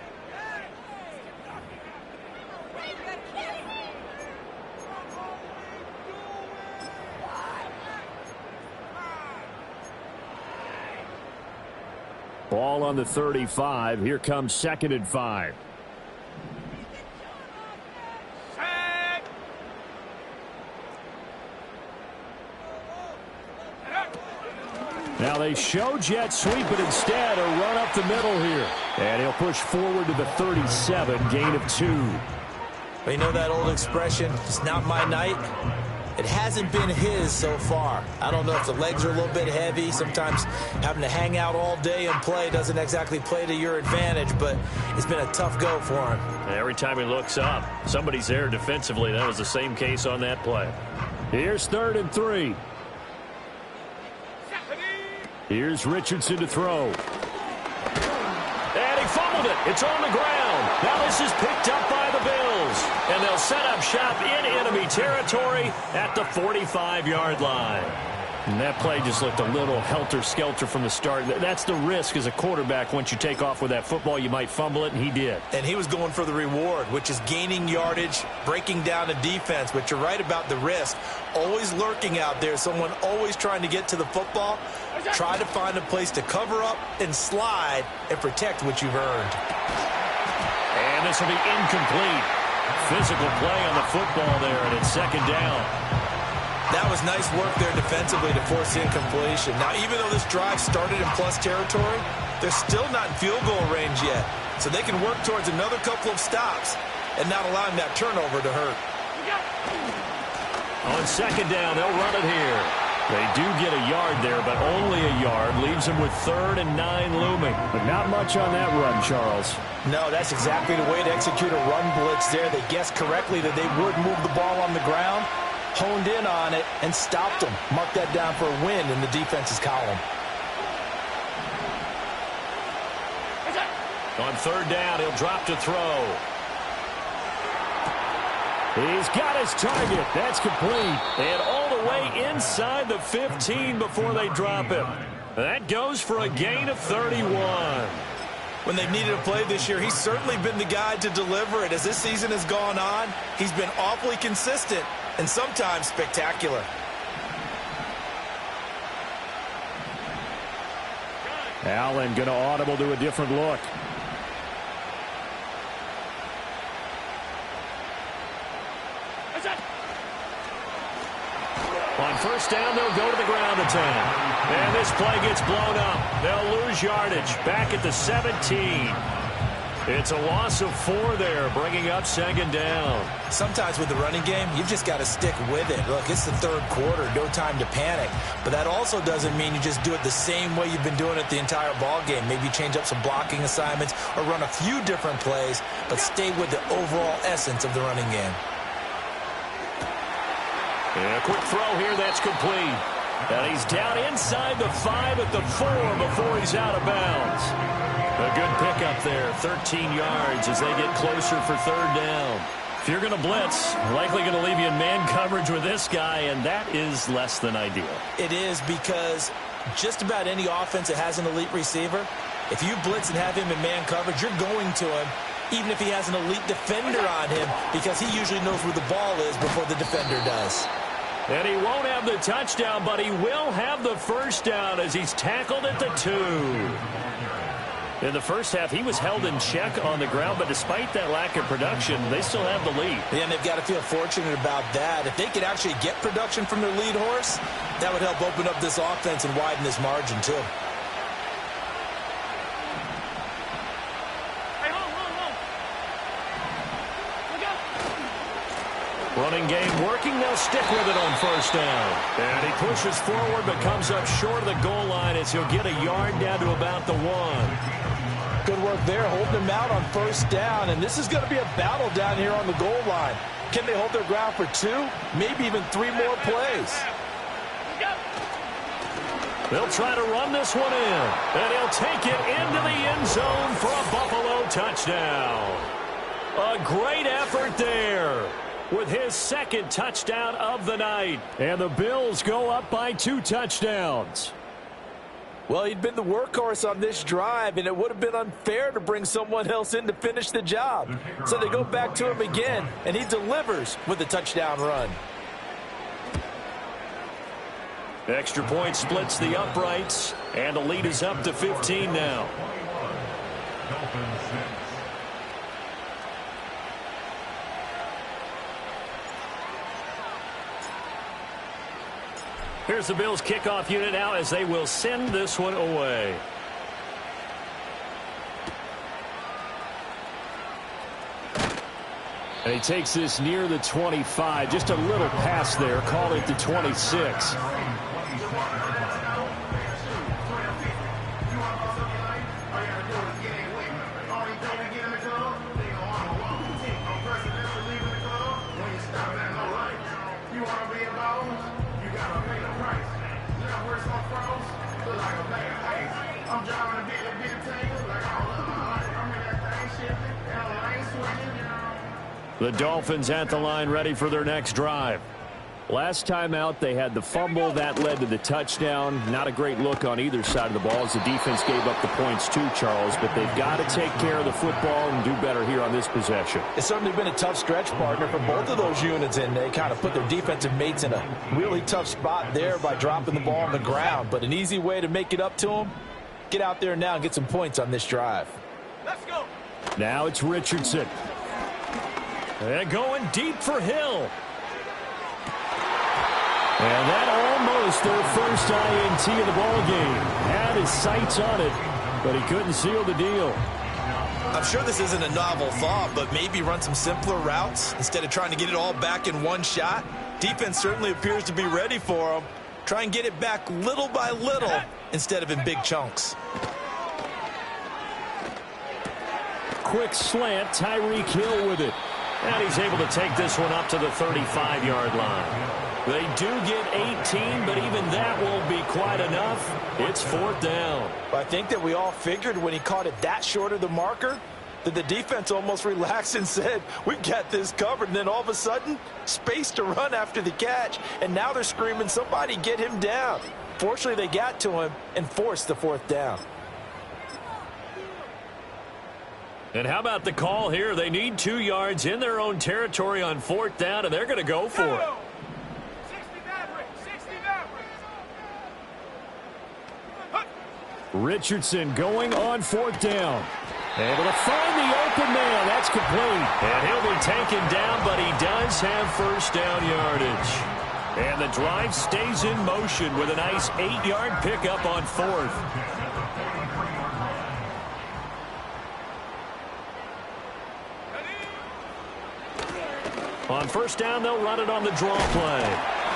Ball on the 35. Here comes 2nd and 5. Now they show jet sweep, but instead a run up the middle here. And he'll push forward to the 37, gain of 2. But you know that old expression, it's not my night? It hasn't been his so far. I don't know if the legs are a little bit heavy. Sometimes having to hang out all day and play doesn't exactly play to your advantage, but it's been a tough go for him. Every time he looks up, somebody's there defensively. That was the same case on that play. Here's 3rd and 3. Here's Richardson to throw. And he fumbled it. It's on the ground. Now this is picked up by the Bills. And they'll set up shop in enemy territory at the 45-yard line. And that play just looked a little helter-skelter from the start. That's the risk as a quarterback. Once you take off with that football, you might fumble it, and he did. And he was going for the reward, which is gaining yardage, breaking down a defense. But you're right about the risk. Always lurking out there, someone always trying to get to the football. Try to find a place to cover up and slide and protect what you've earned. And this will be incomplete. Physical play on the football there, and it's 2nd down. That was nice work there defensively to force incompletion. Now, even though this drive started in plus territory, they're still not in field goal range yet. So they can work towards another couple of stops and not allowing that turnover to hurt. On 2nd down, they'll run it here. They do get a yard there, but only a yard. Leaves them with 3rd and 9 looming. But not much on that run, Charles. No, that's exactly the way to execute a run blitz there. They guessed correctly that they would move the ball on the ground, honed in on it, and stopped them. Mark that down for a win in the defense's column. On third down, he'll drop to throw. He's got his target. That's complete. And all the way inside the 15 before they drop him. That goes for a gain of 31. When they've needed a play this year, he's certainly been the guy to deliver it. As this season has gone on, he's been awfully consistent and sometimes spectacular. Allen going to audible to a different look. On first down, they'll go to the ground attack. And this play gets blown up. They'll lose yardage back at the 17. It's a loss of 4 there, bringing up second down. Sometimes with the running game, you've just got to stick with it. Look, it's the third quarter, no time to panic. But that also doesn't mean you just do it the same way you've been doing it the entire ball game. Maybe change up some blocking assignments or run a few different plays, but stay with the overall essence of the running game. And a quick throw here, that's complete. And he's down inside the 5 at the 4 before he's out of bounds. A good pickup there, 13 yards as they get closer for third down. If you're going to blitz, likely going to leave you in man coverage with this guy, and that is less than ideal. It is, because just about any offense that has an elite receiver, if you blitz and have him in man coverage, you're going to him, even if he has an elite defender on him, because he usually knows where the ball is before the defender does. And he won't have the touchdown, but he will have the first down as he's tackled at the 2. In the first half, he was held in check on the ground, but despite that lack of production, they still have the lead. Yeah, and they've got to feel fortunate about that. If they could actually get production from their lead horse, that would help open up this offense and widen this margin, too. Running game working. They'll stick with it on first down. And he pushes forward but comes up short of the goal line as he'll get a yard down to about the 1. Good work there, holding him out on first down. And this is going to be a battle down here on the goal line. Can they hold their ground for 2, maybe even 3 more plays? They'll try to run this one in. And he'll take it into the end zone for a Buffalo touchdown. A great effort there with his second touchdown of the night. And the Bills go up by 2 touchdowns. Well, he'd been the workhorse on this drive, and it would have been unfair to bring someone else in to finish the job. So they go back to him again, and he delivers with a touchdown run. Extra point splits the uprights, and the lead is up to 15 now. Here's the Bills kickoff unit now as they will send this one away. And he takes this near the 25. Just a little pass there. Call it the 26. The Dolphins at the line ready for their next drive. Last time out, they had the fumble. That led to the touchdown. Not a great look on either side of the ball as the defense gave up the points too, Charles. But they've got to take care of the football and do better here on this possession. It's certainly been a tough stretch, partner, for both of those units, and they kind of put their defensive mates in a really tough spot there by dropping the ball on the ground. But an easy way to make it up to them, get out there now and get some points on this drive. Let's go. Now it's Richardson. They're going deep for Hill. And that almost their first INT of the ball game. Had his sights on it, but he couldn't seal the deal. I'm sure this isn't a novel thought, but maybe run some simpler routes instead of trying to get it all back in one shot. Defense certainly appears to be ready for them. Try and get it back little by little instead of in big chunks. Quick slant, Tyreek Hill with it. And he's able to take this one up to the 35-yard line. They do get 18, but even that won't be quite enough. It's 4th down. I think that we all figured when he caught it that short of the marker that the defense almost relaxed and said, we've got this covered. And then all of a sudden, space to run after the catch. And now they're screaming, somebody get him down. Fortunately, they got to him and forced the 4th down. And how about the call here? They need 2 yards in their own territory on 4th down, and they're going to go for it. 60 Mavericks. Richardson going on 4th down. Able to find the open man. That's complete. And he'll be taken down, but he does have 1st down yardage. And the drive stays in motion with a nice 8-yard pickup on 4th. On 1st down, they'll run it on the draw play.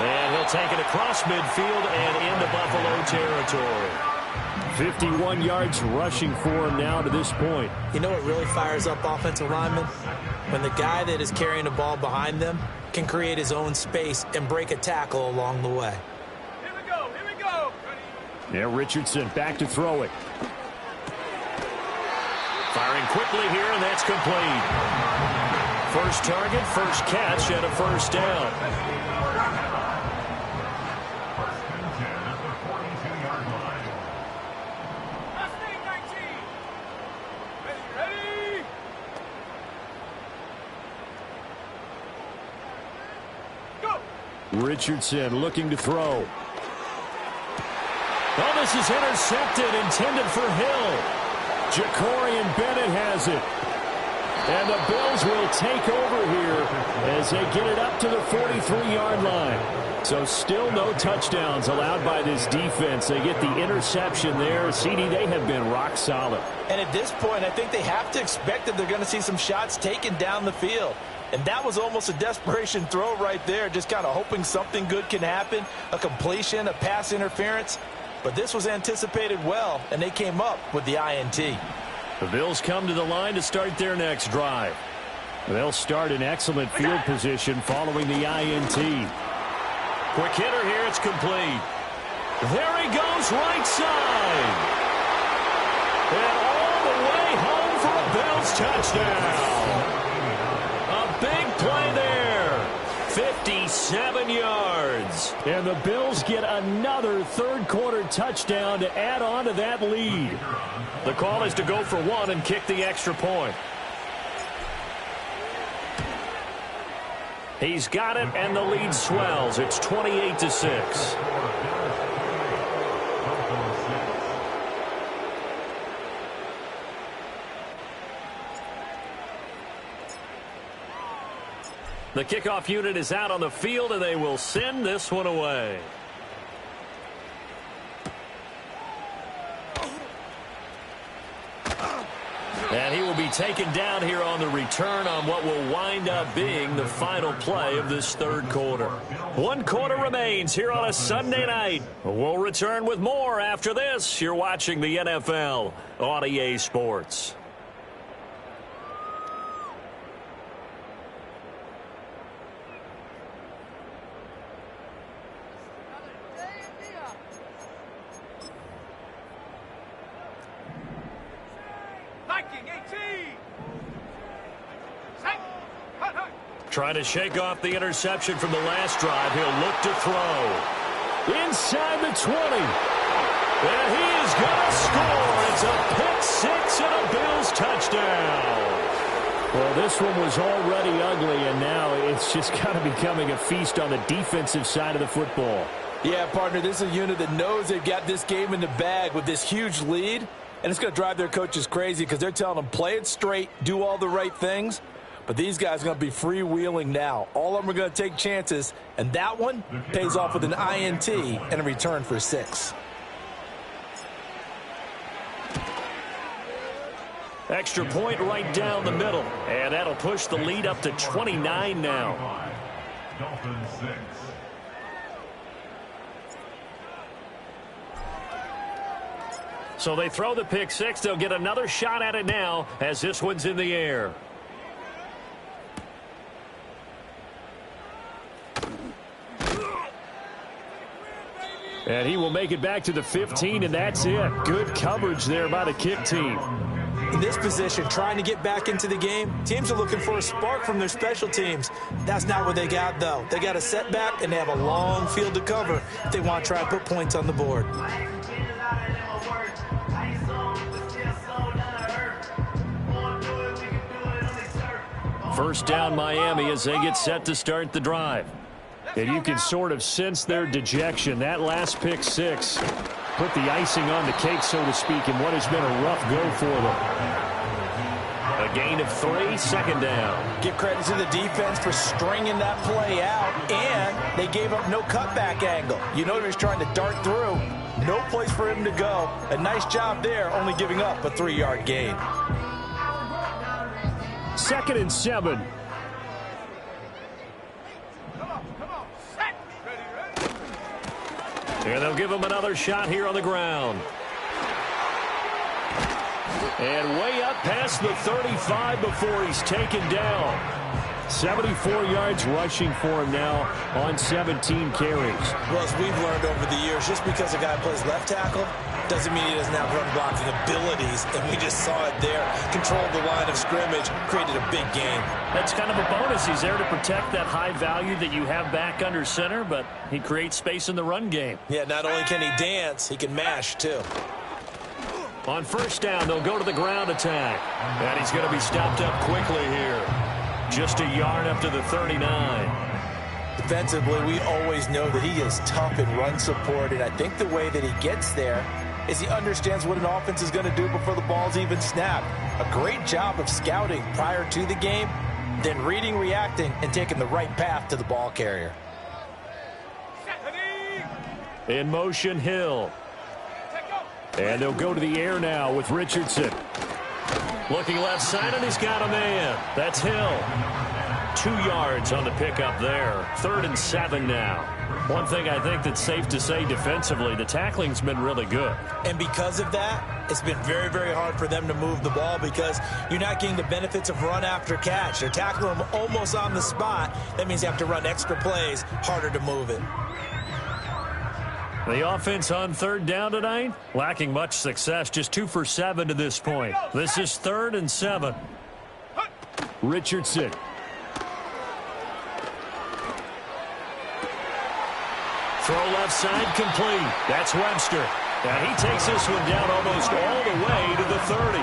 And he'll take it across midfield and into Buffalo territory. 51 yards rushing for him now to this point. You know what really fires up offensive linemen? When the guy that is carrying the ball behind them can create his own space and break a tackle along the way. Here we go. Yeah, Richardson back to throw it. Firing quickly here, and that's complete. First target, first catch, and a 1st down. Richardson looking to throw. Oh, this is intercepted, intended for Hill. Jacorian Bennett has it. And the Bills will take over here as they get it up to the 43-yard line. So still no touchdowns allowed by this defense. They get the interception there. CD, they have been rock solid. And at this point, I think they have to expect that they're going to see some shots taken down the field. And that was almost a desperation throw right there, just kind of hoping something good can happen, a completion, a pass interference. But this was anticipated well, and they came up with the INT. The Bills come to the line to start their next drive. They'll start in excellent field position following the INT. Quick hitter here, it's complete. There he goes, right side. And all the way home for a Bills touchdown. A big play there. 57 yards. And the Bills get another third-quarter touchdown to add on to that lead. The call is to go for 1 and kick the extra point. He's got it, and the lead swells. It's 28-6. The kickoff unit is out on the field, and they will send this one away. And he will be taken down here on the return on what will wind up being the final play of this third quarter. 1 quarter remains here on a Sunday night. We'll return with more after this. You're watching the NFL on EA Sports. Trying to shake off the interception from the last drive. He'll look to throw. Inside the 20. And he is going to score. It's a pick six and a Bills touchdown. Well, this one was already ugly, and now it's just kind of becoming a feast on the defensive side of the football. Yeah, partner, this is a unit that knows they've got this game in the bag with this huge lead, and it's going to drive their coaches crazy because they're telling them play it straight, do all the right things. But these guys are going to be freewheeling now. All of them are going to take chances, and that one pays off with an INT and a return for 6. Extra point right down the middle, and that'll push the lead up to 29 now. Dolphins 6. So they throw the pick six. They'll get another shot at it now as this one's in the air. And he will make it back to the 15, and that's it. Good coverage there by the kick team. In this position, trying to get back into the game, teams are looking for a spark from their special teams. That's not what they got, though. They got a setback, and they have a long field to cover if they want to try and put points on the board. First down, Miami, as they get set to start the drive. And you can sort of sense their dejection. That last pick six put the icing on the cake, so to speak, in what has been a rough go for them. A gain of 3, second down. Give credit to the defense for stringing that play out, and they gave up no cutback angle. You know he was trying to dart through. No place for him to go. A nice job there, only giving up a 3-yard gain. 2nd and 7. And they'll give him another shot here on the ground. And way up past the 35 before he's taken down. 74 yards rushing for him now on 17 carries. Well, as we've learned over the years, just because a guy plays left tackle doesn't mean he doesn't have run blocking abilities, and we just saw it there. Controlled the line of scrimmage, created a big gain. That's kind of a bonus. He's there to protect that high value that you have back under center, but he creates space in the run game. Yeah, not only can he dance, he can mash, too. On first down, they'll go to the ground attack. And he's going to be stopped up quickly here. Just a yard up to the 39. Defensively, we always know that he is tough in run support, and I think the way that he gets there is he understands what an offense is going to do before the ball's even snapped. A great job of scouting prior to the game, then reading, reacting, and taking the right path to the ball carrier. In motion, Hill. And they'll go to the air now with Richardson. Looking left side, and he's got a man. That's Hill. 2 yards on the pickup there. 3rd and 7 now. One thing I think that's safe to say defensively, the tackling's been really good. And because of that, it's been very, very hard for them to move the ball because you're not getting the benefits of run after catch. They're tackling them almost on the spot. That means they have to run extra plays, harder to move it. The offense on 3rd down tonight, lacking much success, just 2 for 7 to this point. This is 3rd and 7. Richardson. Throw left side complete. That's Webster. And he takes this one down almost all the way to the 30.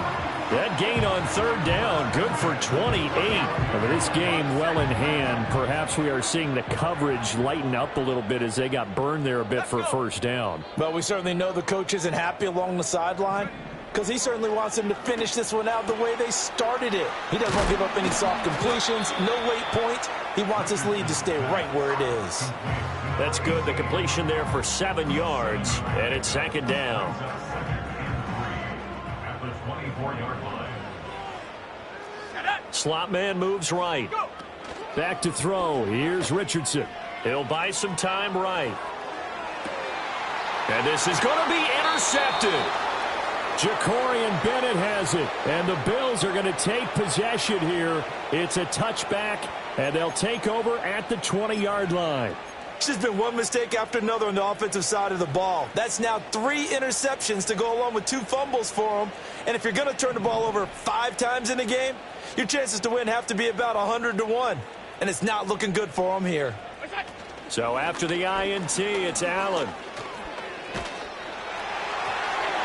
That gain on 3rd down, good for 28. I mean, this game well in hand. Perhaps we are seeing the coverage lighten up a little bit as they got burned there a bit for 1st down. But we certainly know the coach isn't happy along the sideline because he certainly wants them to finish this one out the way they started it. He doesn't want to give up any soft completions, no late points. He wants his lead to stay right where it is. That's good. The completion there for 7 yards, and it's 2nd down. Slot man moves right. Back to throw. Here's Richardson. He'll buy some time right. And this is going to be intercepted. Jacorian Bennett has it. And the Bills are going to take possession here. It's a touchback, and they'll take over at the 20-yard line. It's just been one mistake after another on the offensive side of the ball. That's now 3 interceptions to go along with 2 fumbles for them. And if you're going to turn the ball over 5 times in a game, your chances to win have to be about 100-1. And it's not looking good for them here. So after the INT, it's Allen.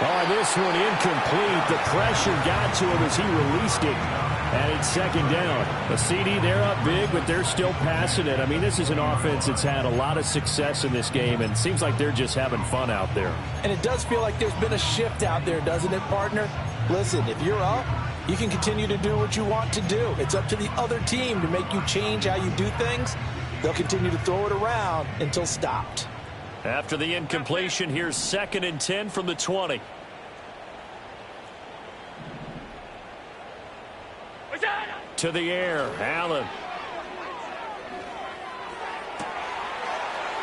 Oh, this one incomplete. The pressure got to him as he released it. And it's 2nd down. The CD, they're up big, but they're still passing it. I mean, this is an offense that's had a lot of success in this game, and it seems like they're just having fun out there. And it does feel like there's been a shift out there, doesn't it, partner? Listen, if you're up, you can continue to do what you want to do. It's up to the other team to make you change how you do things. They'll continue to throw it around until stopped. After the incompletion, here's 2nd and 10 from the 20. To the air, Allen.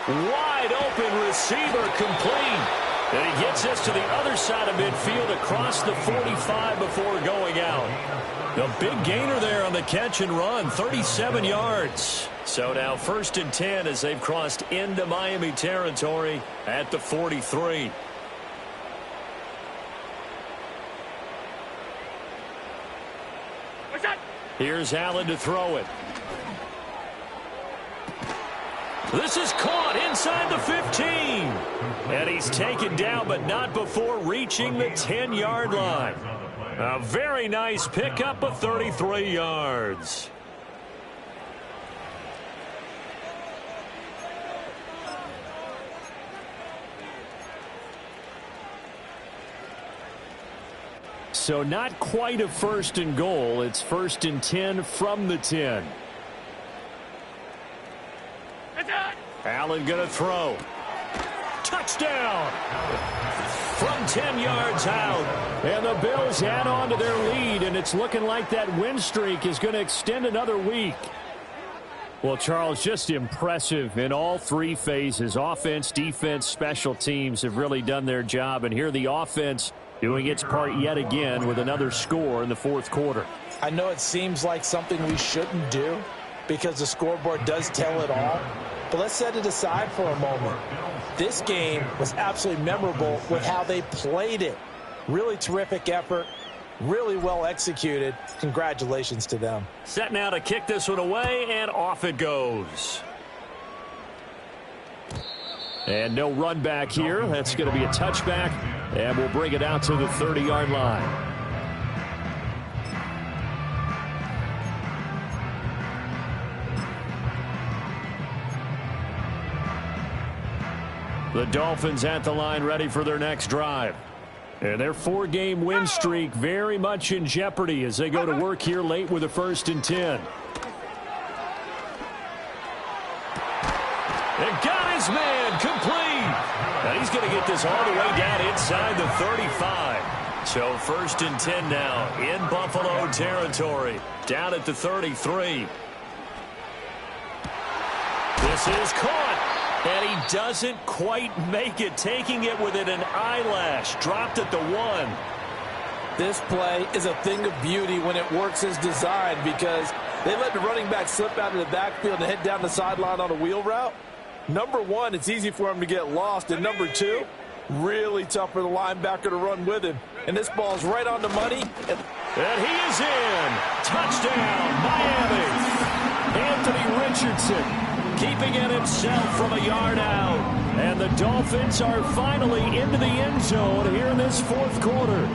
Wide open receiver complete. And he gets this to the other side of midfield across the 45 before going out. A big gainer there on the catch and run, 37 yards. So now 1st and 10 as they've crossed into Miami territory at the 43. Here's Allen to throw it. This is caught inside the 15. And he's taken down, but not before reaching the 10-yard line. A very nice pickup of 33 yards. So not quite a 1st and goal. It's 1st and 10 from the 10. Allen going to throw. Touchdown! From 10 yards out. And the Bills add on to their lead, and it's looking like that win streak is going to extend another week. Well, Charles, just impressive in all 3 phases. Offense, defense, special teams have really done their job. And here the offense doing its part yet again with another score in the 4th quarter. I know it seems like something we shouldn't do because the scoreboard does tell it all. But let's set it aside for a moment. This game was absolutely memorable with how they played it. Really terrific effort. Really well executed. Congratulations to them. Set now to kick this one away, and off it goes. And no run back here. That's going to be a touchback, and we'll bring it out to the 30-yard line. The Dolphins at the line ready for their next drive. And their 4-game win streak very much in jeopardy as they go to work here late with a 1st and 10. And got his man complete. And he's going to get this all the way down inside the 35. So 1st and 10 now in Buffalo territory. Down at the 33. This is caught. And he doesn't quite make it, taking it within an eyelash. Dropped at the 1. This play is a thing of beauty when it works as designed because they let the running back slip out of the backfield and head down the sideline on a wheel route. Number 1, it's easy for him to get lost. And number 2, really tough for the linebacker to run with him. And this ball's right on the money. And he is in. Touchdown, Miami. Anthony Richardson keeping it himself from a yard out. And the Dolphins are finally into the end zone here in this 4th quarter.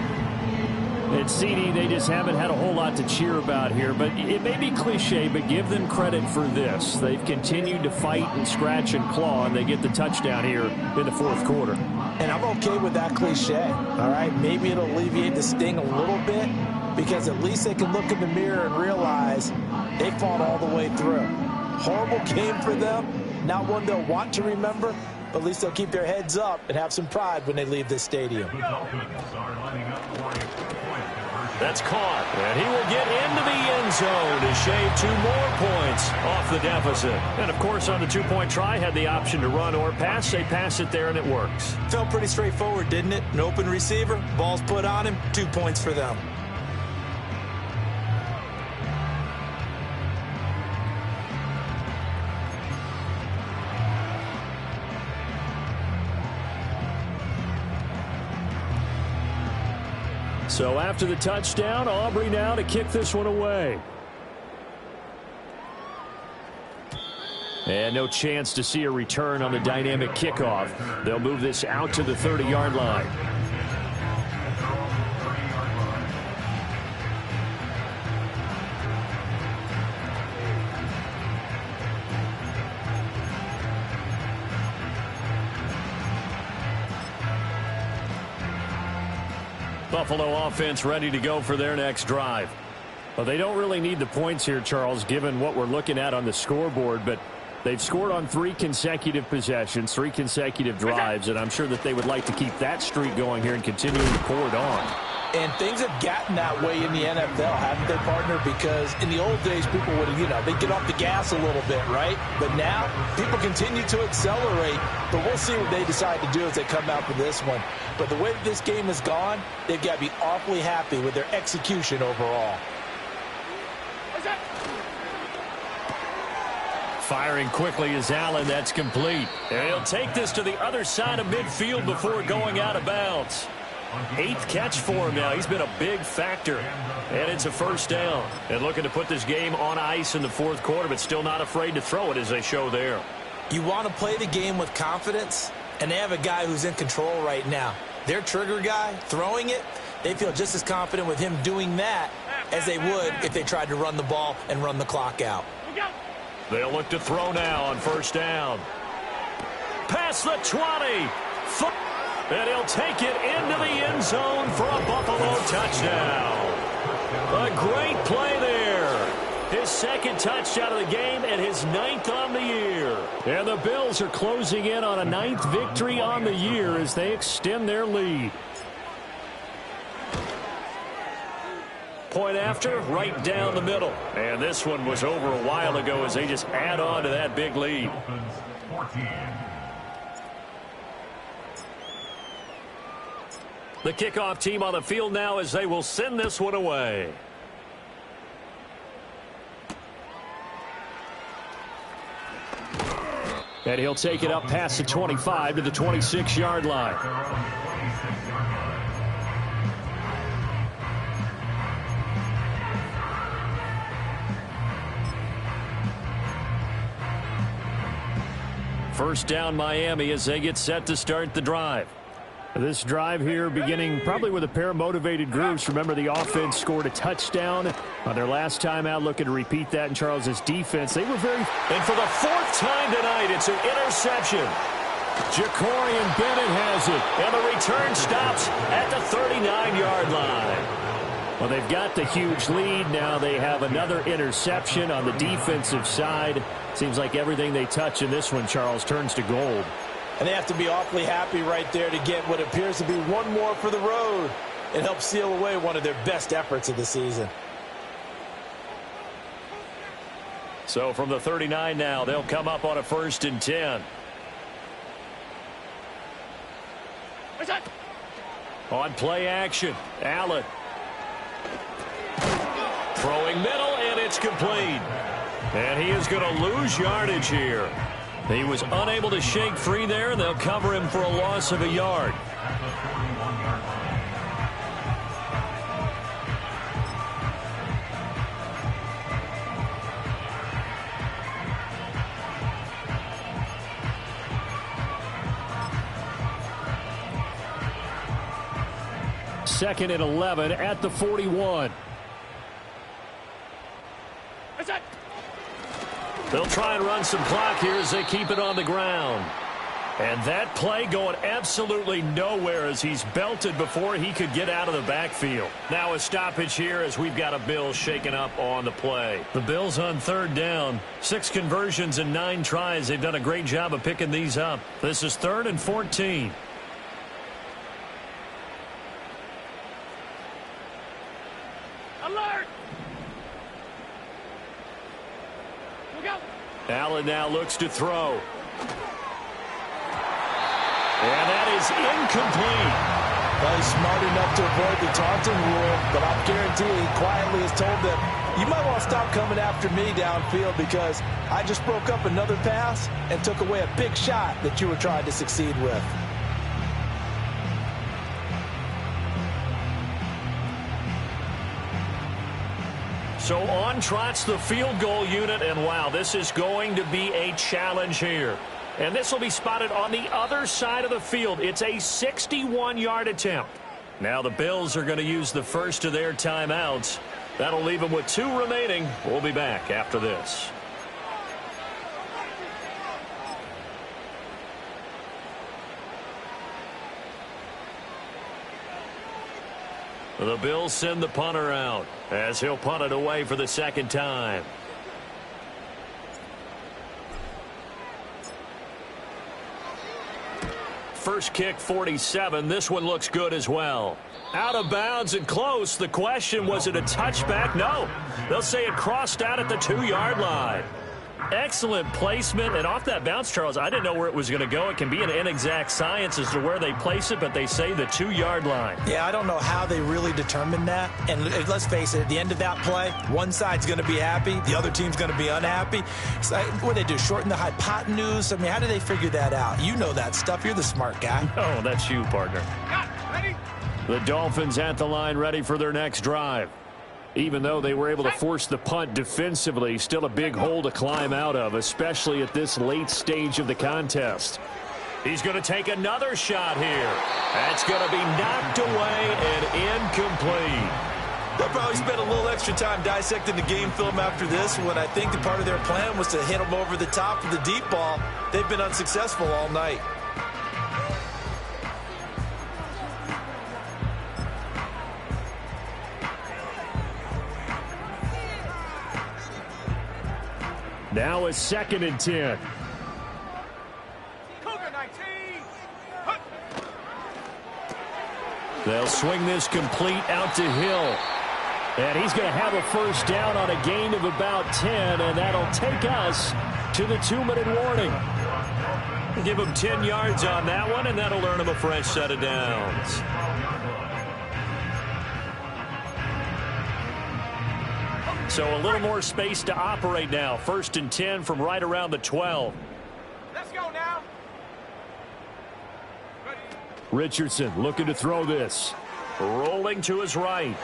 And CD, they just haven't had a whole lot to cheer about here. But it may be cliche, but give them credit for this. They've continued to fight and scratch and claw, and they get the touchdown here in the 4th quarter. And I'm okay with that cliche, all right? Maybe it'll alleviate the sting a little bit because at least they can look in the mirror and realize they fought all the way through. Horrible game for them, not one they'll want to remember, but at least they'll keep their heads up and have some pride when they leave this stadium. That's caught, and he will get into the end zone to shave 2 more points off the deficit. And, of course, on the 2-point try, had the option to run or pass. They pass it there, and it works. Felt pretty straightforward, didn't it? An open receiver, ball's put on him, 2 points for them. So after the touchdown, Aubrey now to kick this one away. And no chance to see a return on the dynamic kickoff. They'll move this out to the 30-yard line. Buffalo offense ready to go for their next drive. Well, they don't really need the points here, Charles, given what we're looking at on the scoreboard, but they've scored on 3 consecutive possessions, 3 consecutive drives, and I'm sure that they would like to keep that streak going here and continue to pour it on. And things have gotten that way in the NFL, haven't they, partner? Because in the old days, people would have, they'd get off the gas a little bit, right? But now, people continue to accelerate. But we'll see what they decide to do as they come out for this one. But the way that this game has gone, they've got to be awfully happy with their execution overall. Firing quickly is Allen. That's complete. And he'll take this to the other side of midfield before going out of bounds. 8th catch for him now. He's been a big factor. And it's a first down. And looking to put this game on ice in the 4th quarter, but still not afraid to throw it as they show there. You want to play the game with confidence, and they have a guy who's in control right now. Their trigger guy, throwing it, they feel just as confident with him doing that as they would if they tried to run the ball and run the clock out. They'll look to throw now on first down. Past the 20. And he'll take it into the end zone for a Buffalo touchdown. A great play there. His 2nd touchdown of the game and his 9th on the year. And the Bills are closing in on a 9th victory on the year as they extend their lead. Point after, right down the middle. And this one was over a while ago as they just add on to that big lead. The kickoff team on the field now as they will send this one away. And he'll take it up past the 25 to the 26-yard line. First down Miami as they get set to start the drive. This drive here beginning probably with a pair of motivated groups. Remember, the offense scored a touchdown on their last time out. Looking to repeat that in Charles's defense. They were very... And for the 4th time tonight, it's an interception. Jacorian Bennett has it. And the return stops at the 39-yard line. Well, they've got the huge lead. Now they have another interception on the defensive side. Seems like everything they touch in this one, Charles, turns to gold. And they have to be awfully happy right there to get what appears to be one more for the road and help seal away one of their best efforts of the season. So from the 39 now, they'll come up on a 1st and 10. On play action, Allen. Throwing middle, and it's complete. And he is going to lose yardage here. He was unable to shake free there, and they'll cover him for a loss of a yard. Second and 11 at the 41. They'll try and run some clock here as they keep it on the ground. And that play going absolutely nowhere as he's belted before he could get out of the backfield. Now a stoppage here as we've got a Bills shaken up on the play. The Bills on 3rd down. 6 conversions and 9 tries. They've done a great job of picking these up. This is 3rd and 14. Alert! Allen now looks to throw. And that is incomplete. Well, he's smart enough to avoid the taunting rule, but I guarantee he quietly has told them, you might want to stop coming after me downfield because I just broke up another pass and took away a big shot that you were trying to succeed with. So on trots the field goal unit, and wow, this is going to be a challenge here. And this will be spotted on the other side of the field. It's a 61-yard attempt. Now the Bills are going to use the first of their timeouts. That'll leave them with 2 remaining. We'll be back after this. The Bills send the punter out as he'll punt it away for the 2nd time. first kick 47. This one looks good as well. Out of bounds and close. The question, was it a touchback? No. They'll say it crossed out at the 2-yard line. Excellent placement, and off that bounce, Charles, I didn't know where it was going to go. It can be an inexact science as to where they place it, but they say the 2-yard line. Yeah, I don't know how they really determined that. And let's face it, at the end of that play, one side's going to be happy, the other team's going to be unhappy. So what do they do, shorten the hypotenuse? I mean, how do they figure that out? You know that stuff. You're the smart guy. Oh, that's you, partner. Ready? The Dolphins at the line ready for their next drive. Even though they were able to force the punt defensively, still a big hole to climb out of, especially at this late stage of the contest. He's going to take another shot here. That's going to be knocked away and incomplete. They'll probably spend a little extra time dissecting the game film after this, when I think the part of their plan was to hit them over the top of the deep ball. They've been unsuccessful all night. Now it's 2nd and 10. Cougar 19. They'll swing this complete out to Hill. And he's going to have a first down on a gain of about 10, and that'll take us to the 2-minute warning. Give him 10 yards on that one, and that'll earn him a fresh set of downs. So a little more space to operate now. 1st and 10 from right around the 12. Let's go now. Ready? Richardson looking to throw this. Rolling to his right.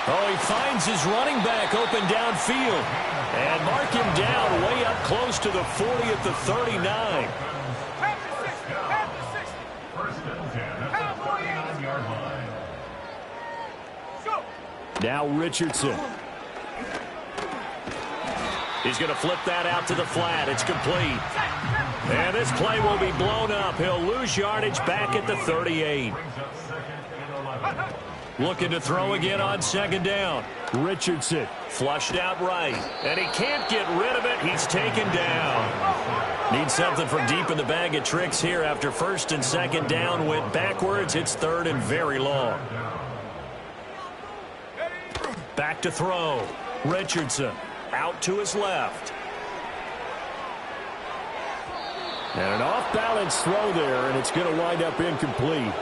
Oh, he finds his running back open downfield. And mark him down way up close to the 40 at the 39. Half the 60. First and 10 at the 39-yard line. Go. Now Richardson. He's going to flip that out to the flat. It's complete. And this play will be blown up. He'll lose yardage back at the 38. Looking to throw again on 2nd down. Richardson flushed out right. And he can't get rid of it. He's taken down. Needs something from deep in the bag of tricks here after 1st and 2nd down. Went backwards. It's 3rd and very long. Back to throw. Richardson out to his left. And an off-balance throw there, and it's going to wind up incomplete.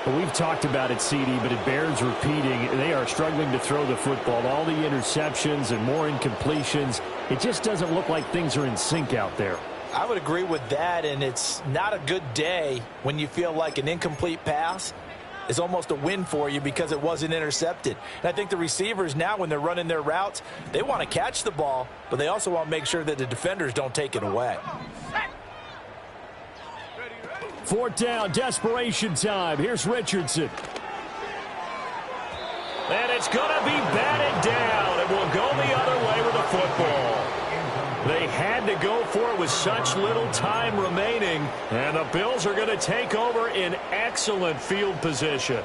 Well, we've talked about it, CD, but it bears repeating. They are struggling to throw the football. All the interceptions and more incompletions. It just doesn't look like things are in sync out there. I would agree with that, and it's not a good day when you feel like an incomplete pass is almost a win for you because it wasn't intercepted. And I think the receivers now, when they're running their routes, they want to catch the ball, but they also want to make sure that the defenders don't take it away. 4th down, desperation time. Here's Richardson. And it's going to be batted down. It will go the other way with the football. They had to go for it with such little time remaining, and the Bills are going to take over in excellent field position.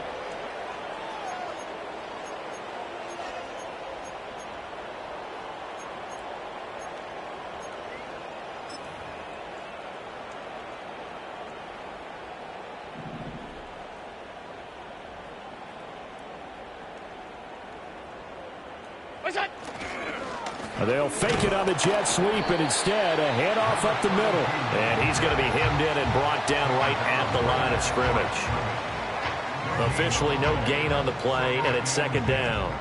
They'll fake it on the jet sweep, and instead a handoff up the middle. And he's going to be hemmed in and brought down right at the line of scrimmage. Officially no gain on the play, and it's 2nd down.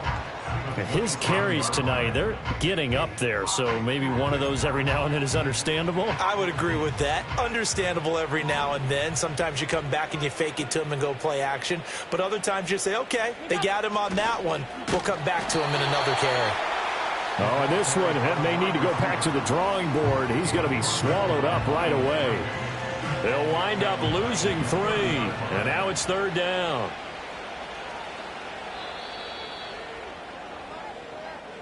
His carries tonight, they're getting up there, so maybe one of those every now and then is understandable. I would agree with that. Understandable every now and then. Sometimes you come back and you fake it to him and go play action. But other times you say, okay, they got him on that one. We'll come back to him in another carry. Oh, and this one may need to go back to the drawing board. He's going to be swallowed up right away. They'll wind up losing 3, and now it's 3rd down.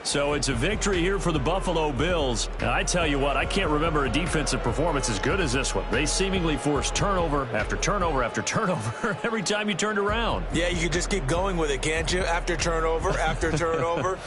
So it's a victory here for the Buffalo Bills. And I tell you what, I can't remember a defensive performance as good as this one. They seemingly forced turnover after turnover after turnover every time you turned around. Yeah, you can just keep going with it, can't you? After turnover, after turnover.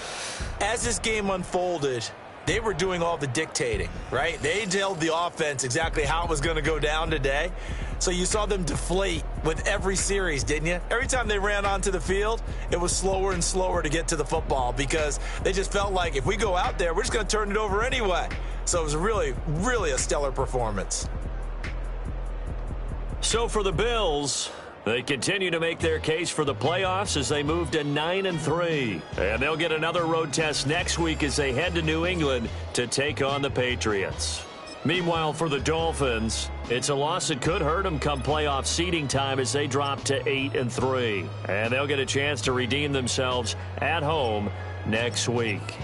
As this game unfolded, they were doing all the dictating, right? They told the offense exactly how it was going to go down today. So you saw them deflate with every series, didn't you? Every time they ran onto the field, it was slower and slower to get to the football because they just felt like if we go out there, we're just going to turn it over anyway. So it was really, really a stellar performance. So for the Bills, they continue to make their case for the playoffs as they move to 9-3. And they'll get another road test next week as they head to New England to take on the Patriots. Meanwhile, for the Dolphins, it's a loss that could hurt them come playoff seeding time as they drop to 8-3. And they'll get a chance to redeem themselves at home next week.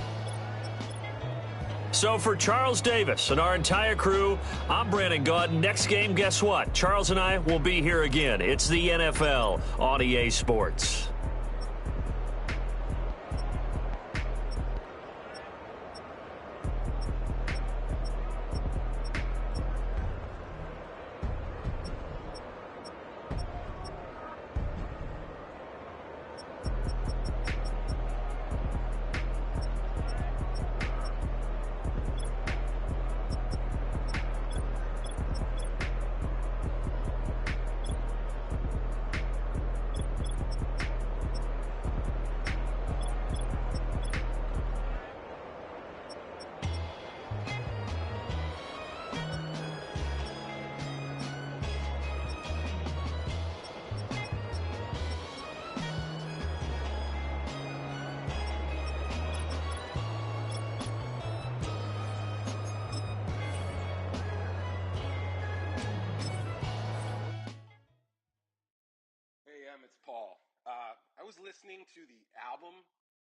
So for Charles Davis and our entire crew, I'm Brandon Gaud. Next game, guess what? Charles and I will be here again. It's the NFL on EA Sports. It's Paul. I was listening to the album